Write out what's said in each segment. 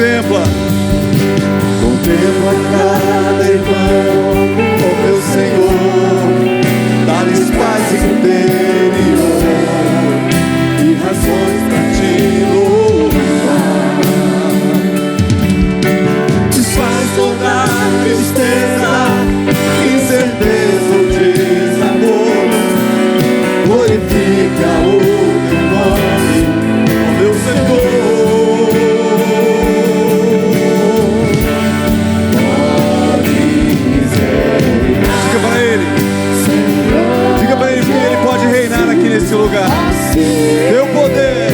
contempla cada irmão, oh meu Senhor, dá-lhes paz interior e razões pra te louvar. Desfaz toda tristeza, incerteza ou desamor, glorifica o teu nome, oh meu Senhor. Nesse lugar, teu poder,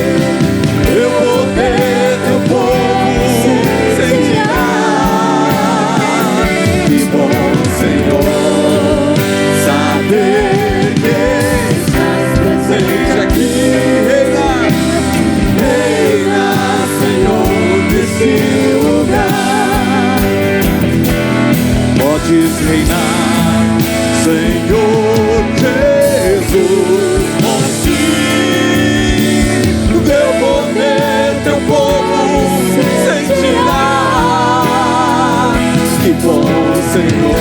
teu povo sentirá. Que bom, Senhor, saber que estás presente aqui. Reina, Senhor, nesse lugar. Podes reinar, Senhor Jesus. Que bom, Senhor,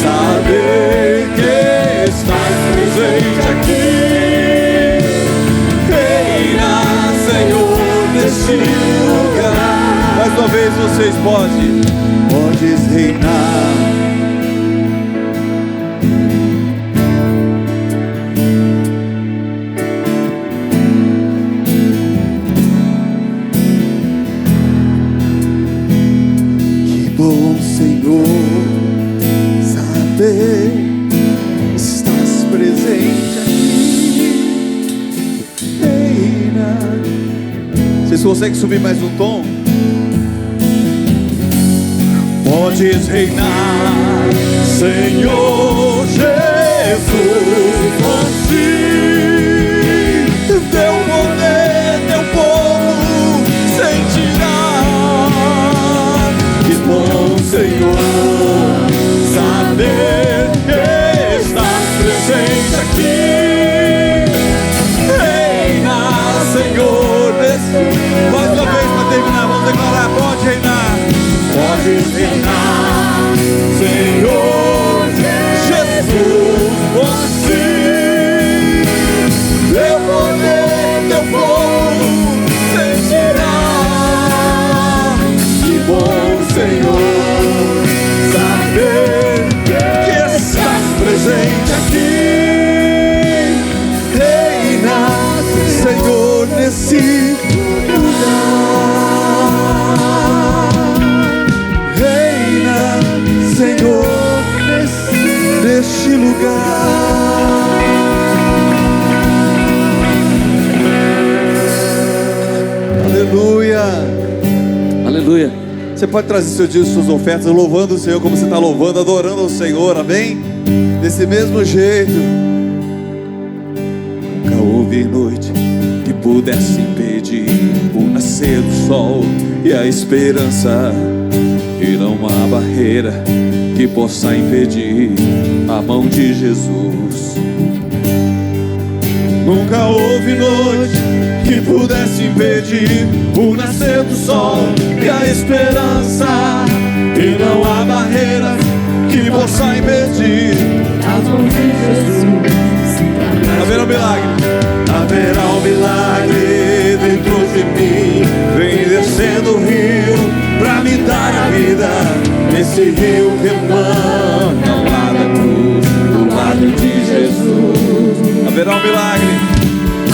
saber que estás presente aqui. Reina, Senhor, neste lugar. Mais uma vez vocês podes reinar. Estás presente aqui, reina. Vocês conseguem subir mais um tom? Podes reinar, Senhor Jesus, assim teu poder, teu povo sentirá. Que bom, Senhor, saber que estás presente aqui. Reina, Senhor, nesse. Mais uma vez para terminar, vamos declarar: pode reinar, podes reinar, Senhor Jesus, assim teu poder, teu povo sentirá. Que bom, Senhor, saber presente aqui. Reina, Senhor, nesse lugar. Reina, Senhor, neste lugar. Aleluia. Aleluia. Você pode trazer seu dízimo, suas ofertas, louvando o Senhor como você está louvando, adorando o Senhor, amém? Desse mesmo jeito. Nunca houve noite que pudesse impedir o nascer do sol e a esperança, e não há barreira que possa impedir a mão de Jesus. Nunca houve noite que pudesse impedir o nascer do sol e a esperança, e não há barreiras que possa impedir a mão de Jesus. Haverá um milagre, haverá um milagre dentro de mim. Vem descendo o rio pra me dar a vida. Esse rio que emana lá da cruz, do lado de Jesus. Haverá um milagre,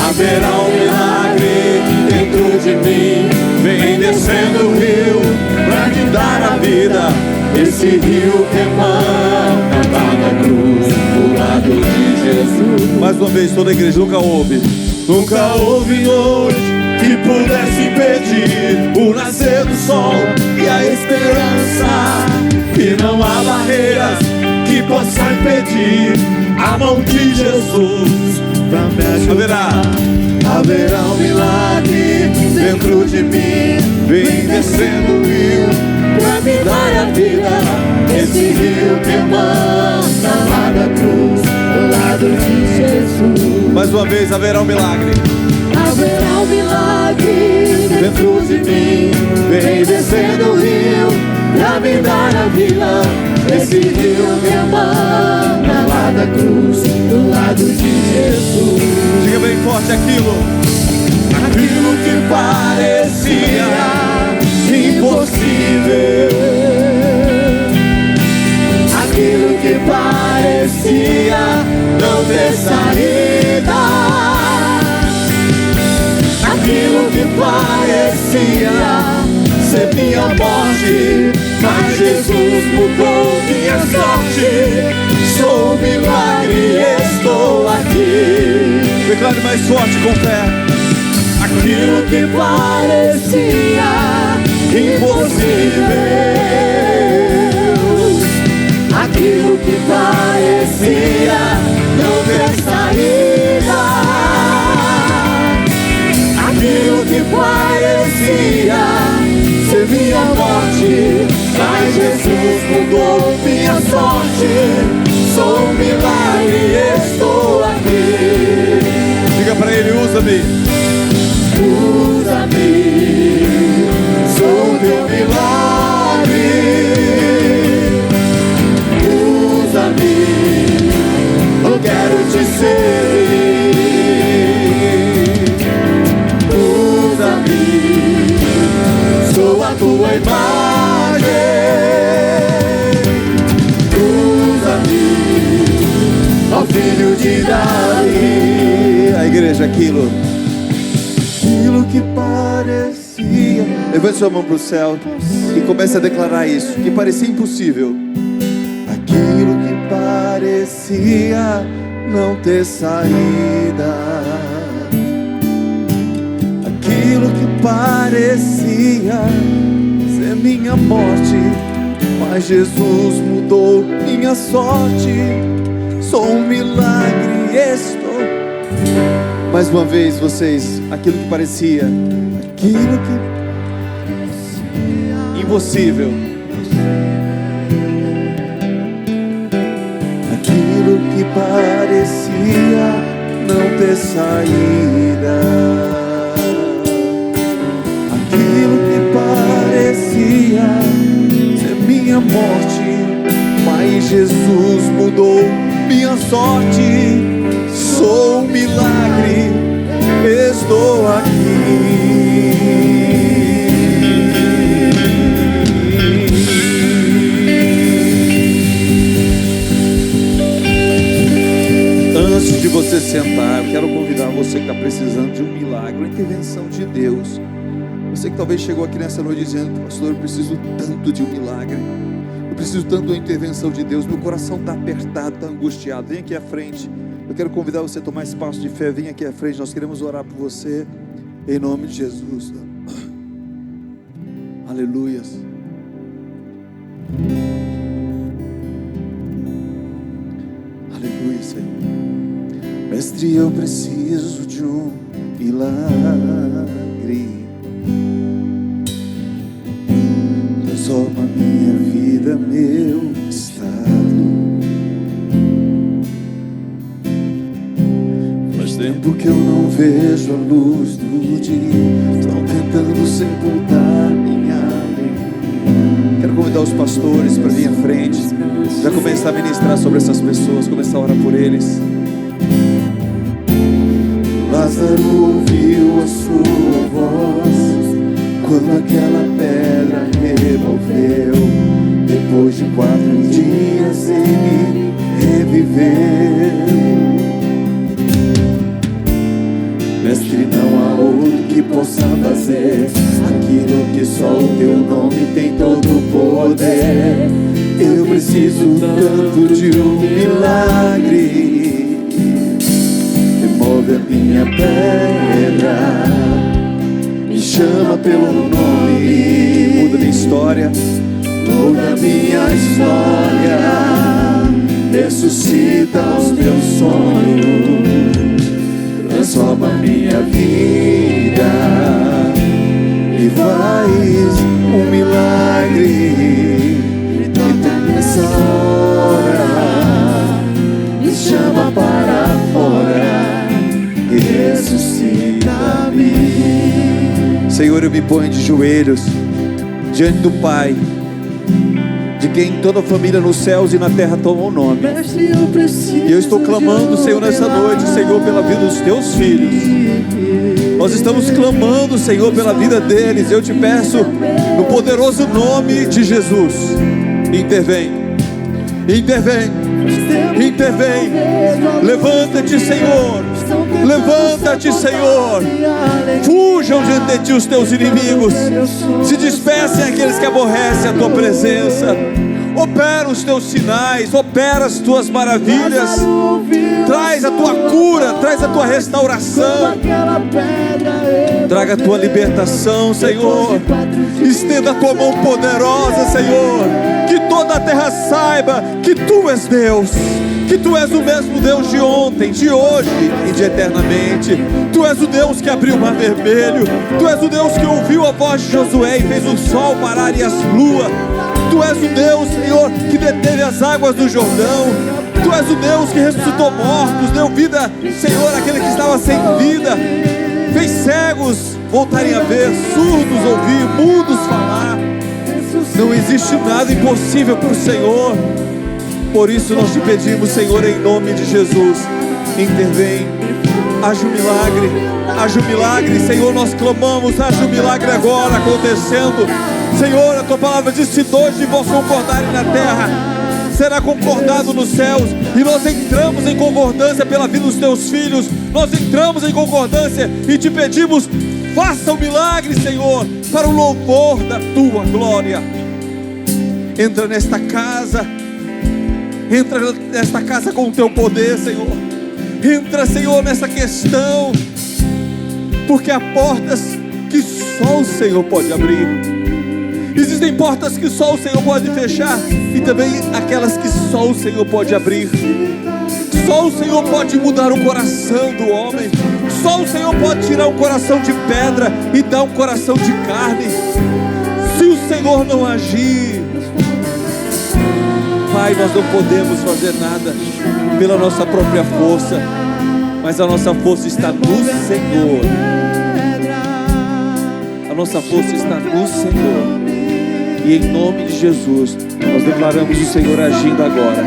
haverá um milagre dentro de mim. Vem descendo o rio pra me dar a vida. Esse rio que emana lá da cruz, do lado de Jesus. Mais uma vez, toda a igreja: nunca houve noite que pudesse impedir o nascer do sol e a esperança, e não há barreiras que possa impedir a mão de Jesus pra me ajudar. Haverá um milagre dentro de mim. Vem descendo o rio pra me dar a vida. Esse rio que emana lá da cruz, do lado de Jesus. Mais uma vez, haverá um milagre. Haverá um milagre dentro de mim. Vem decidiu me amar lá da cruz, do lado de Jesus. Diga bem forte aquilo que parecia impossível, aquilo que parecia não ter saída, aquilo que parecia ser minha morte, mas Jesus mudou minha sorte. Sou um milagre e estou aqui. Declare mais forte com fé. Aquilo que parecia impossível, aquilo que parecia não ter saída, aquilo que parecia ser minha morte, mas Jesus mudou minha sorte. Sou um milagre e estou aqui. Diga para ele, usa-me. Usa-me, sou teu milagre. Usa-me, eu quero te servir. Usa-me, sou a tua imagem. Usa-me, ó filho de Davi. A igreja, aquilo Que parecia. Levante sua mão para o céu e comece a declarar isso, que parecia impossível. Aquilo que parecia não ter saída, aquilo que parecia ser minha morte, mas Jesus mudou minha sorte. Sou um milagre e estou. Mais uma vez, vocês, aquilo que parecia impossível, aquilo que parecia não ter saída, aquilo que parecia ser minha morte, mas Jesus mudou minha sorte. Sou um milagre, estou aqui. Antes de você sentar, eu quero convidar você que está precisando de um milagre, uma intervenção de Deus. Você que talvez chegou aqui nessa noite dizendo: pastor, eu preciso tanto de um milagre, eu preciso tanto de uma intervenção de Deus, meu coração está apertado, está angustiado. Vem aqui à frente. Eu quero convidar você a tomar esse passo de fé. Vem aqui à frente, nós queremos orar por você, em nome de Jesus. Aleluias. Aleluia, Senhor. Mestre, eu preciso de um milagre. Transforma minha vida, meu estado. Tempo que eu não vejo a luz do dia, estão tentando sepultar minha alegria. Quero convidar os pastores para vir à frente, já começar a ministrar sobre essas pessoas, começar a orar por eles. Lázaro ouviu a sua voz quando aquela pedra removeu. Depois de 4 dias ele reviveu. Mestre, não há outro que possa fazer aquilo que só o teu nome tem todo o poder. Eu preciso tanto de um milagre. Remove a minha pedra, me chama pelo nome, Muda minha história, muda minha história, ressuscita os meus sonhos. Transforma minha vida e faz um milagre. Então nessa hora me chama para fora e ressuscita-me. Senhor, eu me ponho de joelhos diante do Pai, de quem toda a família nos céus e na terra toma o nome. E eu estou clamando, Senhor, nessa noite, Senhor, pela vida dos teus filhos. Nós estamos clamando, Senhor, pela vida deles. Eu te peço, no poderoso nome de Jesus, intervém, intervém, intervém. Levanta-te, Senhor, levanta-te, Senhor. Fujam diante de ti os teus inimigos, se dispersem aqueles que aborrecem a tua presença. Opera os teus sinais, opera as tuas maravilhas, traz a tua cura, traz a tua restauração, traga a tua libertação, Senhor. Estenda a tua mão poderosa, Senhor, que toda a terra saiba que tu és Deus, que tu és o mesmo Deus de ontem, de hoje e de eternamente. Tu és o Deus que abriu o mar vermelho, tu és o Deus que ouviu a voz de Josué e fez o sol parar e as luas. Tu és o Deus, Senhor, que deteve as águas do Jordão. Tu és o Deus que ressuscitou mortos, deu vida, Senhor, àquele que estava sem vida, fez cegos voltarem a ver, surdos ouvir, mudos falar. Não existe nada impossível para o Senhor. Por isso nós te pedimos, Senhor, em nome de Jesus, intervém, haja um milagre, Senhor, nós clamamos, haja um milagre agora acontecendo. Senhor, a tua palavra diz: se dois de vós concordarem na terra, será concordado nos céus. E nós entramos em concordância pela vida dos teus filhos, nós entramos em concordância e te pedimos: faça o milagre, Senhor, para o louvor da tua glória. Entra nesta casa, entra nesta casa com o teu poder, Senhor. Entra, Senhor, nessa questão, porque há portas que só o Senhor pode abrir. Existem portas que só o Senhor pode fechar, e também aquelas que só o Senhor pode abrir. Só o Senhor pode mudar o coração do homem. Só o Senhor pode tirar um coração de pedra e dar um coração de carne. Se o Senhor não agir, Pai, nós não podemos fazer nada pela nossa própria força, mas a nossa força está no Senhor. A nossa força está no Senhor. E em nome de Jesus, nós declaramos o Senhor agindo agora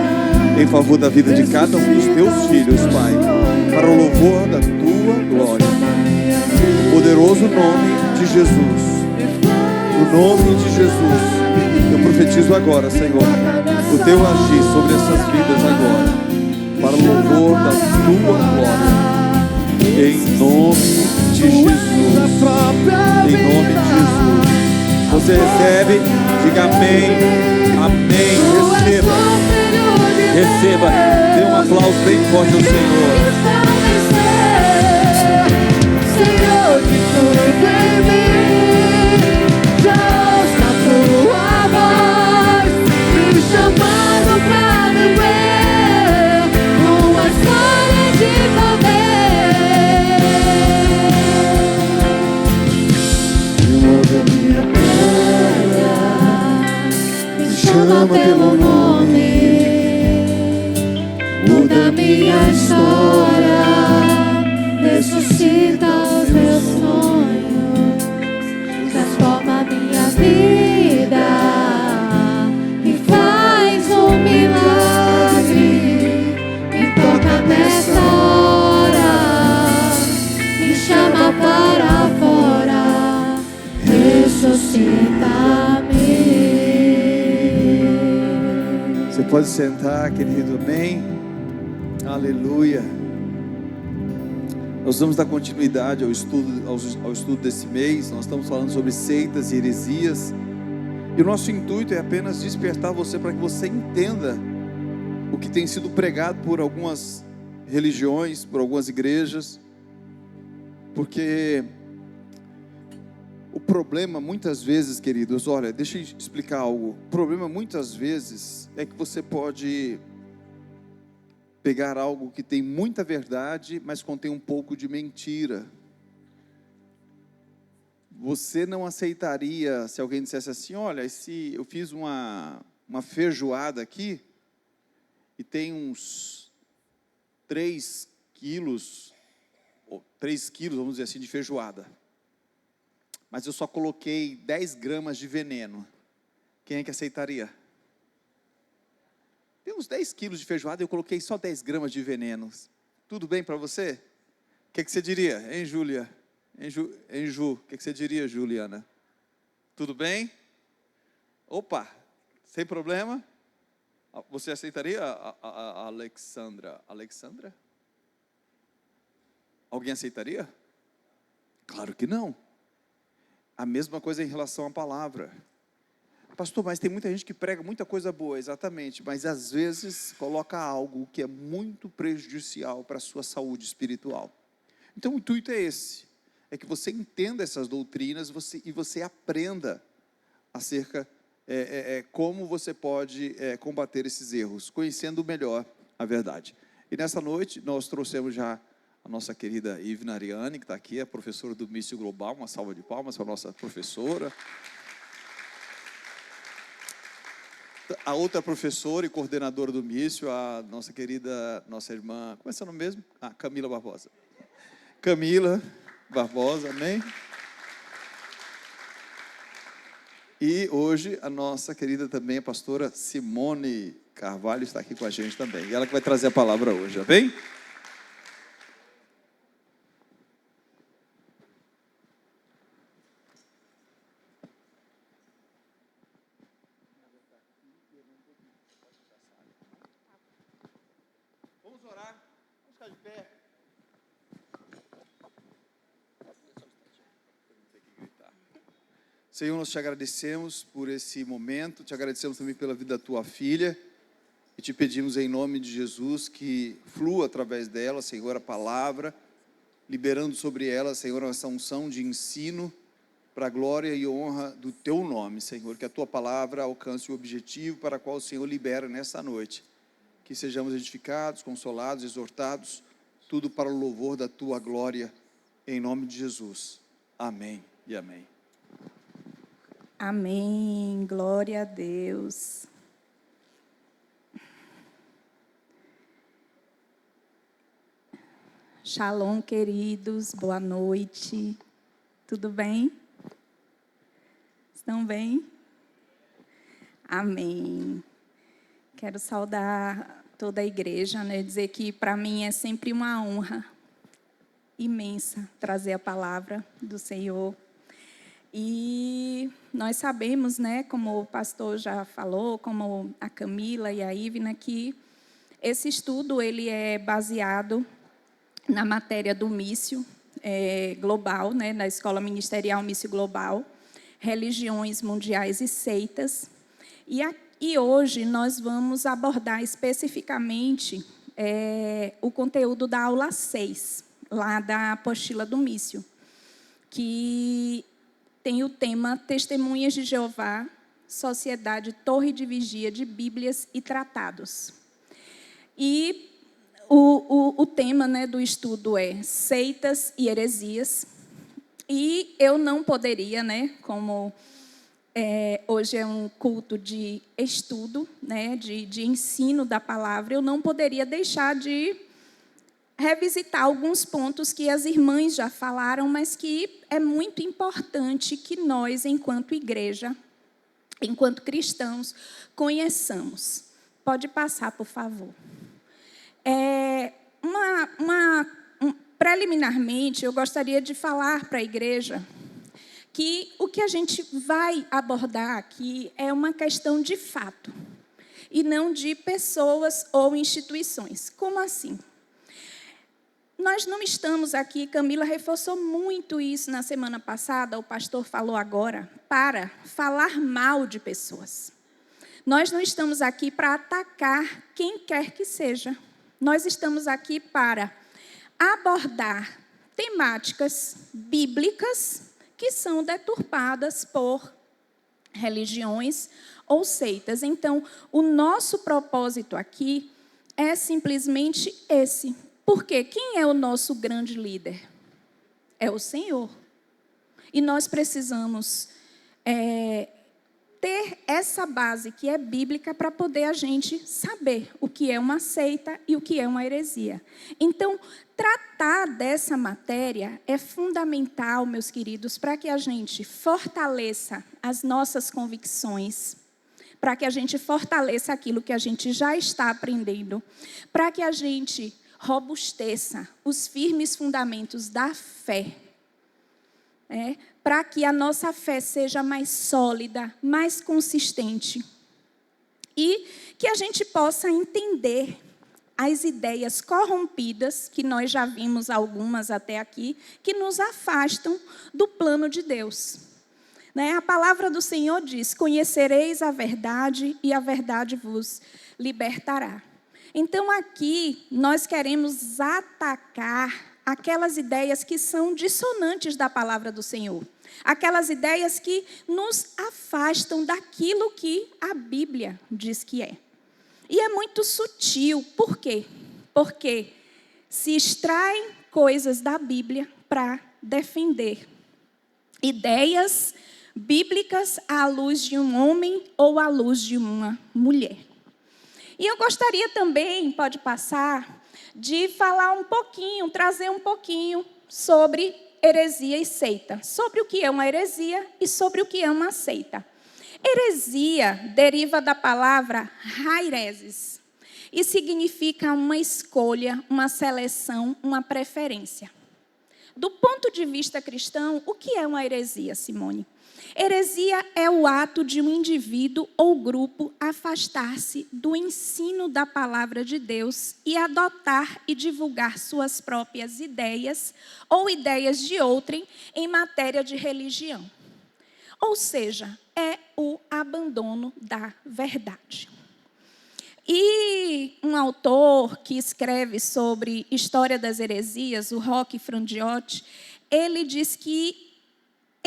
em favor da vida de cada um dos teus filhos, Pai, para o louvor da tua glória. No poderoso nome de Jesus, no nome de Jesus, eu profetizo agora, Senhor, o teu agir sobre essas vidas agora, para o louvor da tua glória. Em nome de Jesus, em nome de Jesus. Você recebe, diga amém, amém, receba, receba, dê um aplauso bem forte ao Senhor. Senhor, de tudo em mim, já ouça a tua voz, me chamando pra viver uma história de poder. Chama pelo nome, muda minha história, ressuscita os meus sonhos, transforma minha vida e faz um milagre. Me toca nessa hora, me chama para fora, ressuscita-me. Você pode sentar, querido, amém? Aleluia. Nós vamos dar continuidade ao estudo desse mês. Nós estamos falando sobre seitas e heresias, e o nosso intuito é apenas despertar você para que você entenda o que tem sido pregado por algumas religiões, por algumas igrejas, porque o problema muitas vezes, queridos, olha, deixa eu explicar algo. O problema muitas vezes é que você pode pegar algo que tem muita verdade, mas contém um pouco de mentira. Você não aceitaria se alguém dissesse assim: olha, eu fiz uma feijoada aqui e tem uns 3 quilos, vamos dizer assim, de feijoada, mas eu só coloquei 10 gramas de veneno. Quem é que aceitaria? Tem uns 10 quilos de feijoada e eu coloquei só 10 gramas de venenos. Tudo bem para você? O que você diria, hein, Júlia? Hein, Ju? O que você diria, Juliana? Tudo bem? Opa, sem problema? Você aceitaria a Alexandra? Alexandra? Alguém aceitaria? Claro que não. A mesma coisa em relação à palavra. Pastor, mas tem muita gente que prega muita coisa boa, exatamente, mas às vezes coloca algo que é muito prejudicial para a sua saúde espiritual. Então o intuito é esse, é que você entenda essas doutrinas e você aprenda acerca como você pode combater esses erros, conhecendo melhor a verdade. E nessa noite nós trouxemos já a nossa querida Ivna Ariane, que está aqui, é professora do Mício Global. Uma salva de palmas para a nossa professora. A outra professora e coordenadora do Mício, a nossa querida, nossa irmã, como é seu nome mesmo? Camila Barbosa. Camila Barbosa, amém? E hoje a nossa querida também, a pastora Simone Carvalho, está aqui com a gente também. E ela que vai trazer a palavra hoje, amém? Vamos orar, vamos ficar de pé. Senhor, nós te agradecemos por esse momento, te agradecemos também pela vida da tua filha, e te pedimos em nome de Jesus que flua através dela, Senhor, a palavra, liberando sobre ela, Senhor, essa unção de ensino, para a glória e honra do teu nome, Senhor, que a tua palavra alcance o objetivo para o qual o Senhor libera nessa noite, que sejamos edificados, consolados, exortados, tudo para o louvor da tua glória, em nome de Jesus, amém e amém. Amém, glória a Deus. Shalom, queridos, boa noite. Tudo bem? Estão bem? Amém. Quero saudar toda a igreja, dizer que para mim é sempre uma honra imensa trazer a palavra do Senhor. E nós sabemos, como o pastor já falou, como a Camila e a Ivna, que esse estudo ele é baseado na matéria do Mício Global, da Escola Ministerial Mício Global, Religiões Mundiais e Seitas. E hoje nós vamos abordar especificamente o conteúdo da aula 6, lá da apostila do Mício, que tem o tema Testemunhas de Jeová, Sociedade Torre de Vigia de Bíblias e Tratados. E o tema do estudo é Seitas e Heresias. E eu não poderia, como hoje é um culto de estudo, de ensino da palavra, eu não poderia deixar de revisitar alguns pontos que as irmãs já falaram, mas que é muito importante que nós, enquanto igreja, enquanto cristãos, conheçamos. Pode passar, por favor. Preliminarmente, eu gostaria de falar para a igreja que o que a gente vai abordar aqui é uma questão de fato, e não de pessoas ou instituições. Como assim? Nós não estamos aqui, Camila reforçou muito isso na semana passada, o pastor falou agora, para falar mal de pessoas. Nós não estamos aqui para atacar quem quer que seja. Nós estamos aqui para abordar temáticas bíblicas que são deturpadas por religiões ou seitas. Então, o nosso propósito aqui é simplesmente esse. Porque quem é o nosso grande líder? É o Senhor. E nós precisamos ter essa base que é bíblica para poder a gente saber o que é uma seita e o que é uma heresia. Então, tratar dessa matéria é fundamental, meus queridos, para que a gente fortaleça as nossas convicções, para que a gente fortaleça aquilo que a gente já está aprendendo, para que a gente robusteça os firmes fundamentos da fé, para que a nossa fé seja mais sólida, mais consistente, e que a gente possa entender as ideias corrompidas, que nós já vimos algumas até aqui, que nos afastam do plano de Deus. A palavra do Senhor diz: conhecereis a verdade e a verdade vos libertará. Então aqui nós queremos atacar aquelas ideias que são dissonantes da palavra do Senhor. Aquelas ideias que nos afastam daquilo que a Bíblia diz que é. E é muito sutil. Por quê? Porque se extraem coisas da Bíblia para defender ideias bíblicas à luz de um homem ou à luz de uma mulher. E eu gostaria também, pode passar, de falar um pouquinho, trazer um pouquinho sobre heresia e seita. Sobre o que é uma heresia e sobre o que é uma seita. Heresia deriva da palavra haireses e significa uma escolha, uma seleção, uma preferência. Do ponto de vista cristão, o que é uma heresia, Simone? Heresia é o ato de um indivíduo ou grupo afastar-se do ensino da palavra de Deus e adotar e divulgar suas próprias ideias ou ideias de outrem em matéria de religião. Ou seja, é o abandono da verdade. E um autor que escreve sobre história das heresias, o Roque Frandiotti, ele diz que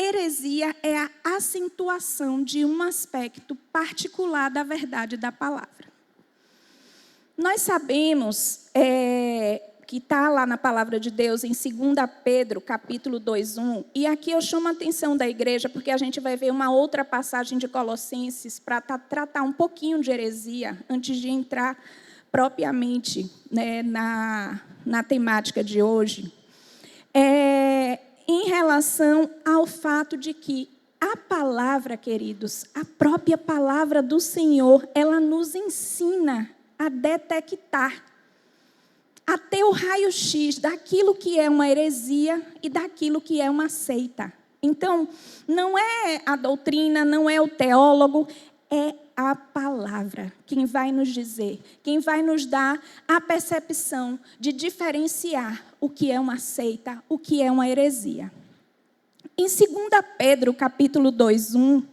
heresia é a acentuação de um aspecto particular da verdade da palavra. Nós sabemos que está lá na palavra de Deus, em 2 Pedro, capítulo 2:1, e aqui eu chamo a atenção da igreja, porque a gente vai ver uma outra passagem de Colossenses para tratar um pouquinho de heresia, antes de entrar propriamente na temática de hoje. Em relação ao fato de que a palavra, queridos, a própria palavra do Senhor, ela nos ensina a detectar, a ter o raio-x daquilo que é uma heresia e daquilo que é uma seita. Então, não é a doutrina, não é o teólogo, é a palavra quem vai nos dizer, quem vai nos dar a percepção de diferenciar o que é uma seita, o que é uma heresia. Em 2 Pedro, capítulo 2:1,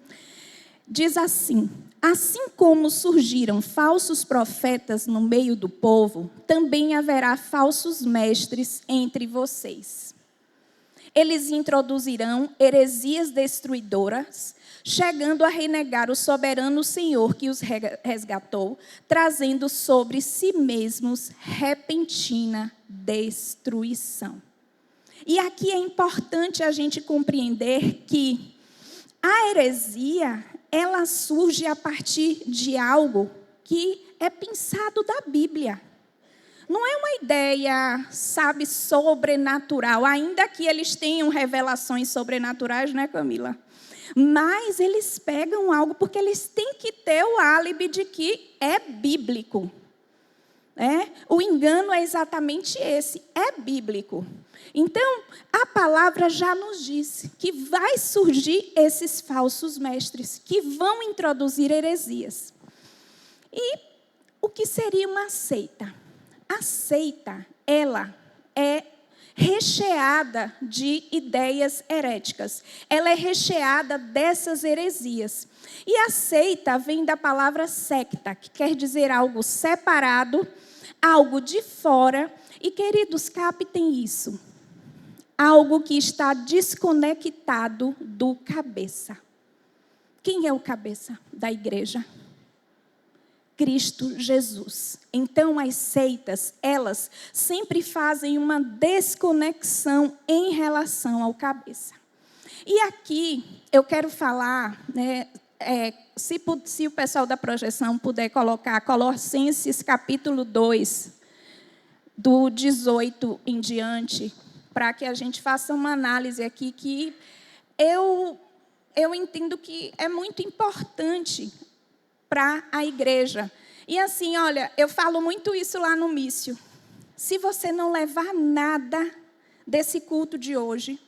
diz assim: assim como surgiram falsos profetas no meio do povo, também haverá falsos mestres entre vocês. Eles introduzirão heresias destruidoras, chegando a renegar o soberano Senhor que os resgatou, trazendo sobre si mesmos repentina destruição. E aqui é importante a gente compreender que a heresia, ela surge a partir de algo que é pensado da Bíblia. Não é uma ideia, sobrenatural, ainda que eles tenham revelações sobrenaturais, não é, Camila? Mas eles pegam algo porque eles têm que ter o álibi de que é bíblico. O engano é exatamente esse, é bíblico. Então, a palavra já nos diz que vai surgir esses falsos mestres, que vão introduzir heresias. E o que seria uma seita? A seita, ela é recheada de ideias heréticas. Ela é recheada dessas heresias. E a seita vem da palavra secta, que quer dizer algo separado, algo de fora. E, queridos, captem isso. Algo que está desconectado do cabeça. Quem é o cabeça da igreja? Cristo Jesus. Então, as seitas, elas sempre fazem uma desconexão em relação ao cabeça. E aqui, eu quero falar, se o pessoal da projeção puder colocar Colossenses capítulo 2, do 18 em diante, para que a gente faça uma análise aqui que eu entendo que é muito importante para a igreja. E assim, olha, eu falo muito isso lá no Mício. Se você não levar nada desse culto de hoje,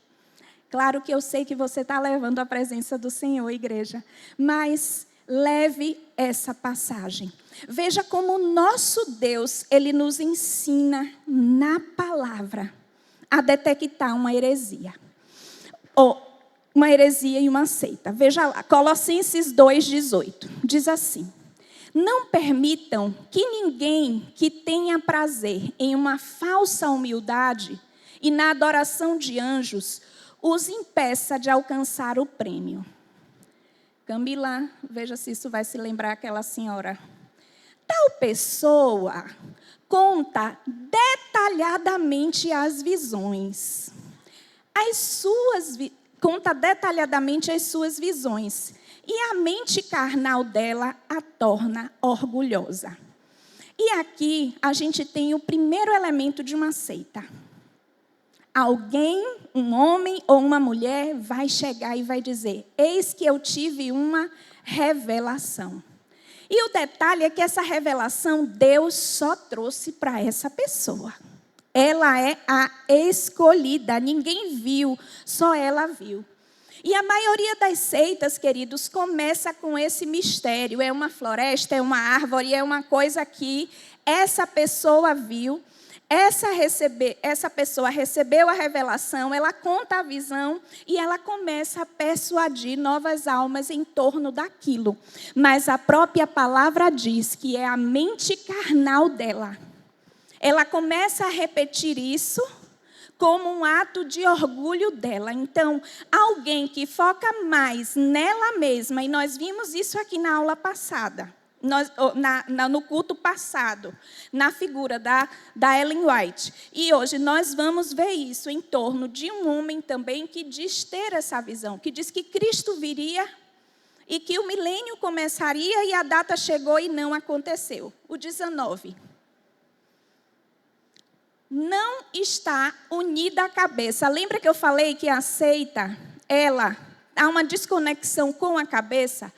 claro que eu sei que você está levando a presença do Senhor, igreja, mas leve essa passagem. Veja como o nosso Deus, Ele nos ensina na palavra a detectar uma heresia. Ou uma heresia e uma seita. Veja lá, Colossenses 2,18. Diz assim: não permitam que ninguém que tenha prazer em uma falsa humildade e na adoração de anjos os impeça de alcançar o prêmio. Camila, veja se isso vai se lembrar aquela senhora. Tal pessoa conta detalhadamente as visões. Conta detalhadamente as suas visões. E a mente carnal dela a torna orgulhosa. E aqui a gente tem o primeiro elemento de uma seita. Alguém, um homem ou uma mulher, vai chegar e vai dizer: eis que eu tive uma revelação. E o detalhe é que essa revelação Deus só trouxe para essa pessoa. Ela é a escolhida, ninguém viu, só ela viu. E a maioria das seitas, queridos, começa com esse mistério. É uma floresta, é uma árvore, é uma coisa que essa pessoa viu. Essa pessoa recebeu a revelação, ela conta a visão e ela começa a persuadir novas almas em torno daquilo. Mas a própria palavra diz que é a mente carnal dela. Ela começa a repetir isso como um ato de orgulho dela. Então, alguém que foca mais nela mesma, e nós vimos isso aqui na aula passada, no culto passado, na figura da Ellen White. E hoje nós vamos ver isso em torno de um homem também que diz ter essa visão, que diz que Cristo viria e que o milênio começaria e a data chegou e não aconteceu. O 19. Não está unida a cabeça. Lembra que eu falei que a seita, ela há uma desconexão com a cabeça,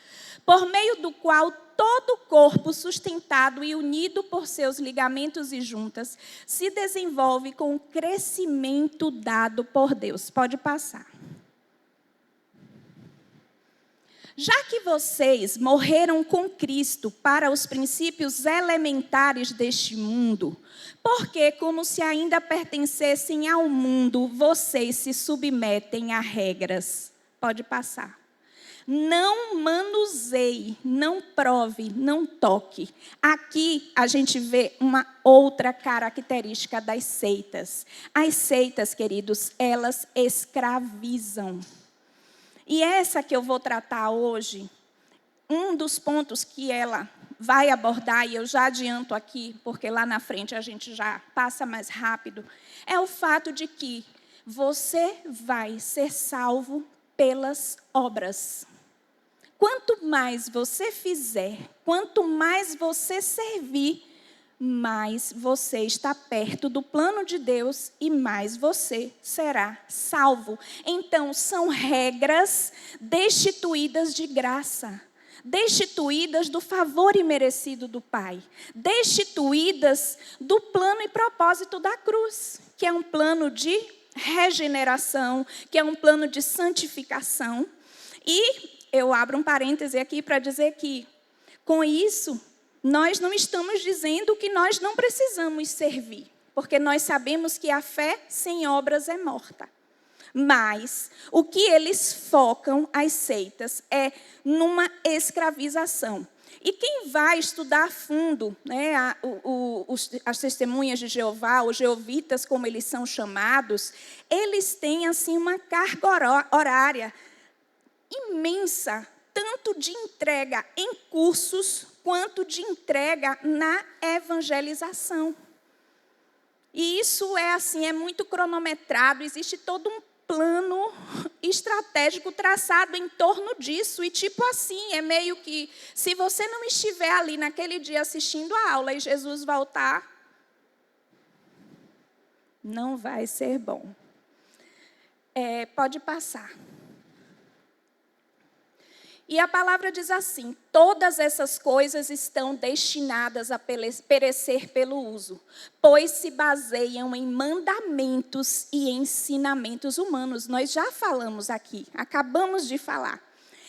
por meio do qual todo o corpo sustentado e unido por seus ligamentos e juntas se desenvolve com o crescimento dado por Deus. Pode passar. Já que vocês morreram com Cristo para os princípios elementares deste mundo, porque, como se ainda pertencessem ao mundo, vocês se submetem a regras. Pode passar. Não manuseie, não prove, não toque. Aqui a gente vê uma outra característica das seitas. As seitas, queridos, elas escravizam. E essa que eu vou tratar hoje, um dos pontos que ela vai abordar, e eu já adianto aqui, porque lá na frente a gente já passa mais rápido, é o fato de que você vai ser salvo pelas obras. Quanto mais você fizer, quanto mais você servir, mais você está perto do plano de Deus e mais você será salvo. Então, são regras destituídas de graça, destituídas do favor imerecido do Pai, destituídas do plano e propósito da cruz, que é um plano de regeneração, que é um plano de santificação. E eu abro um parêntese aqui para dizer que, com isso, nós não estamos dizendo que nós não precisamos servir, porque nós sabemos que a fé sem obras é morta. Mas o que eles focam, as seitas, é numa escravização. E quem vai estudar a fundo, né, as testemunhas de Jeová, os jeovitas, como eles são chamados, eles têm assim uma carga horária imensa, tanto de entrega em cursos, quanto de entrega na evangelização. E isso é assim, é muito cronometrado, existe todo um plano estratégico traçado em torno disso. E tipo assim, é meio que, se você não estiver ali naquele dia assistindo a aula e Jesus voltar, não vai ser bom. Pode passar. E a palavra diz assim: todas essas coisas estão destinadas a perecer pelo uso, pois se baseiam em mandamentos e ensinamentos humanos. Nós já falamos aqui, acabamos de falar.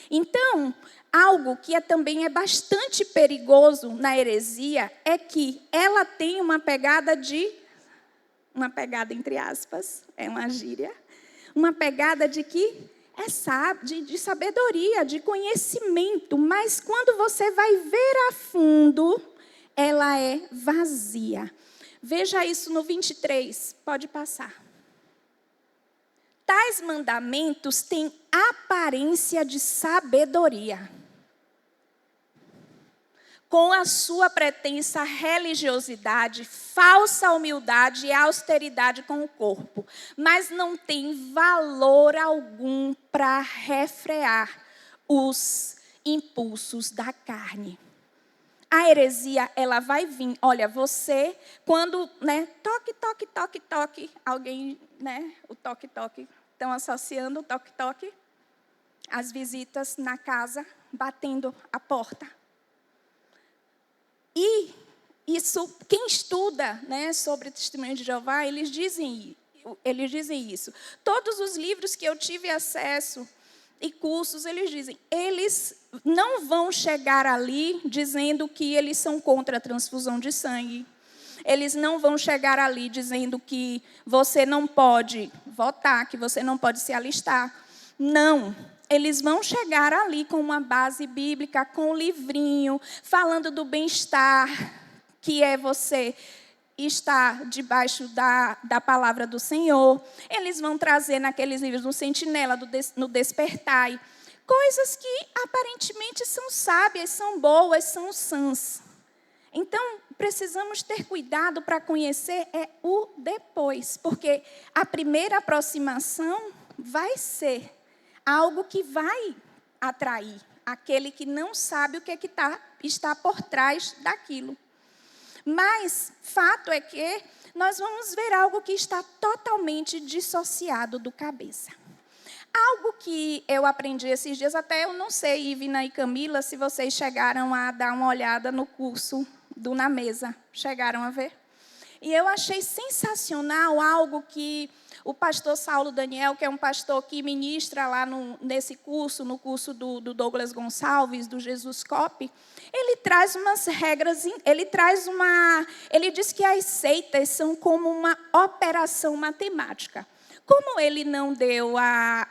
Então, algo que também é bastante perigoso na heresia é que ela tem uma pegada entre aspas, é uma gíria, uma pegada de que de sabedoria, de conhecimento, mas quando você vai ver a fundo, ela é vazia. Veja isso no 23, pode passar. Tais mandamentos têm aparência de sabedoria, com a sua pretensa religiosidade, falsa humildade e austeridade com o corpo, mas não tem valor algum para refrear os impulsos da carne. A heresia, ela vai vir, olha, você, quando, toque, alguém, o toque, estão associando o toque, as visitas na casa, batendo a porta. E isso, quem estuda sobre o testemunho de Jeová, eles dizem isso. Todos os livros que eu tive acesso e cursos, eles dizem, eles não vão chegar ali dizendo que eles são contra a transfusão de sangue. Eles não vão chegar ali dizendo que você não pode votar, que você não pode se alistar. Não. Eles vão chegar ali com uma base bíblica, com um livrinho, falando do bem-estar, que é você estar debaixo da palavra do Senhor. Eles vão trazer naqueles livros, no Sentinela, no Despertai, coisas que aparentemente são sábias, são boas, são sãs. Então, precisamos ter cuidado para conhecer o depois, porque a primeira aproximação vai ser algo que vai atrair aquele que não sabe o que está por trás daquilo. Mas, fato é que nós vamos ver algo que está totalmente dissociado do cabeça. Algo que eu aprendi esses dias, até eu não sei, Ivina e Camila, se vocês chegaram a dar uma olhada no curso do Na Mesa. Chegaram a ver? E eu achei sensacional algo que o pastor Saulo Daniel, que é um pastor que ministra lá nesse curso, no curso do Douglas Gonçalves, do Jesus Cop, ele traz umas regras, ele diz que as seitas são como uma operação matemática. Como ele não deu a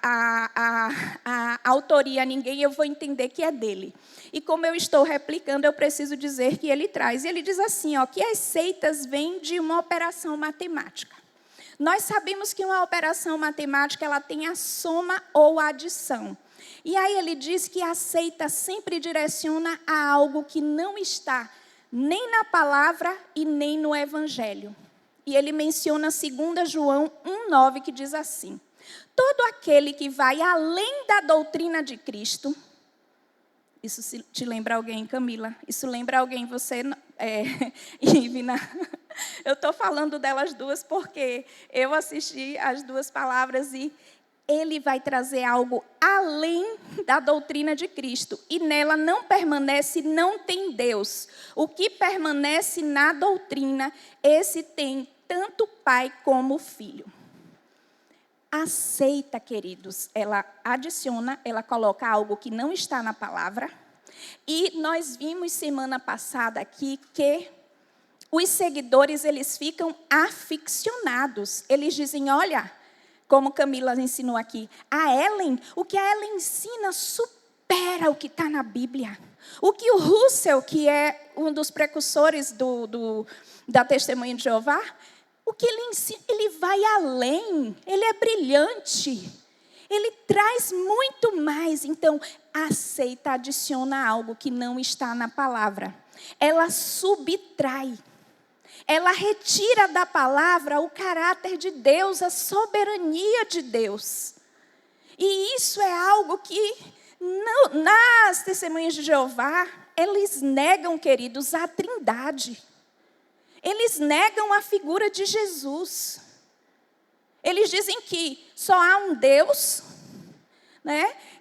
autoria a ninguém, eu vou entender que é dele. E como eu estou replicando, eu preciso dizer que ele traz. E ele diz assim, que as seitas vêm de uma operação matemática. Nós sabemos que uma operação matemática ela tem a soma ou a adição. E aí ele diz que a seita sempre direciona a algo que não está nem na palavra e nem no evangelho. E ele menciona 2 João 1,9, que diz assim: todo aquele que vai além da doutrina de Cristo. Isso te lembra alguém, Camila? Isso lembra alguém, você, Ivina? Eu estou falando delas duas porque eu assisti as duas palavras e ele vai trazer algo além da doutrina de Cristo. E nela não permanece, não tem Deus. O que permanece na doutrina, esse tem tanto pai como filho. Aceita, queridos, ela adiciona, ela coloca algo que não está na palavra. E nós vimos semana passada aqui que os seguidores, eles ficam aficionados. Eles dizem, olha, como Camila ensinou aqui, o que a Ellen ensina supera o que está na Bíblia. O que o Russell, que é um dos precursores da Testemunha de Jeová, o que ele ensina, ele vai além, ele é brilhante, ele traz muito mais. Então, aceita, adiciona algo que não está na palavra. Ela subtrai, ela retira da palavra o caráter de Deus, a soberania de Deus. E isso é algo que, nas Testemunhas de Jeová, eles negam, queridos, a Trindade. Eles negam a figura de Jesus. Eles dizem que só há um Deus,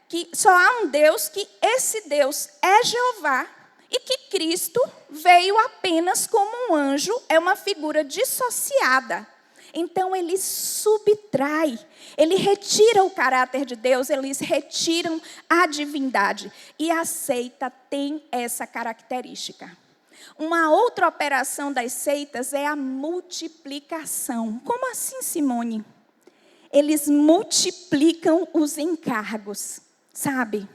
que só há um Deus, que esse Deus é Jeová, e que Cristo veio apenas como um anjo, é uma figura dissociada. Então, ele subtrai, ele retira o caráter de Deus, eles retiram a divindade. E a seita tem essa característica. Uma outra operação das seitas é a multiplicação. Como assim, Simone? Eles multiplicam os encargos, sabe?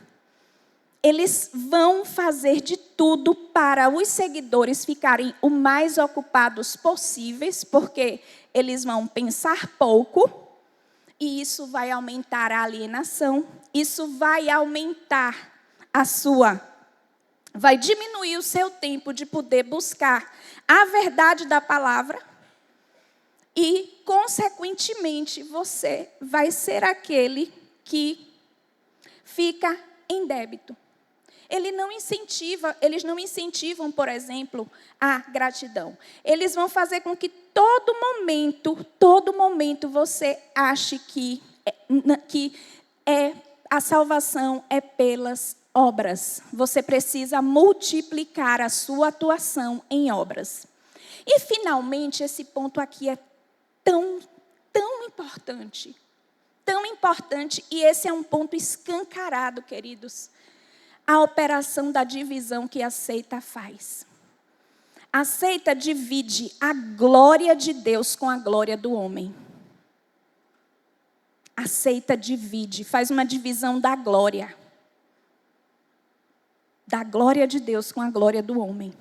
Eles vão fazer de tudo para os seguidores ficarem o mais ocupados possíveis, porque eles vão pensar pouco, e isso vai aumentar a alienação, isso vai aumentar vai diminuir o seu tempo de poder buscar a verdade da palavra, e, consequentemente, você vai ser aquele que fica em débito. Eles não incentivam, por exemplo, a gratidão. Eles vão fazer com que todo momento você ache que a salvação é pelas obras. Você precisa multiplicar a sua atuação em obras. E, finalmente, esse ponto aqui é tão importante. Tão importante, e esse é um ponto escancarado, queridos. A operação da divisão que a seita faz. A seita divide a glória de Deus com a glória do homem. A seita faz uma divisão da glória. Da glória de Deus com a glória do homem.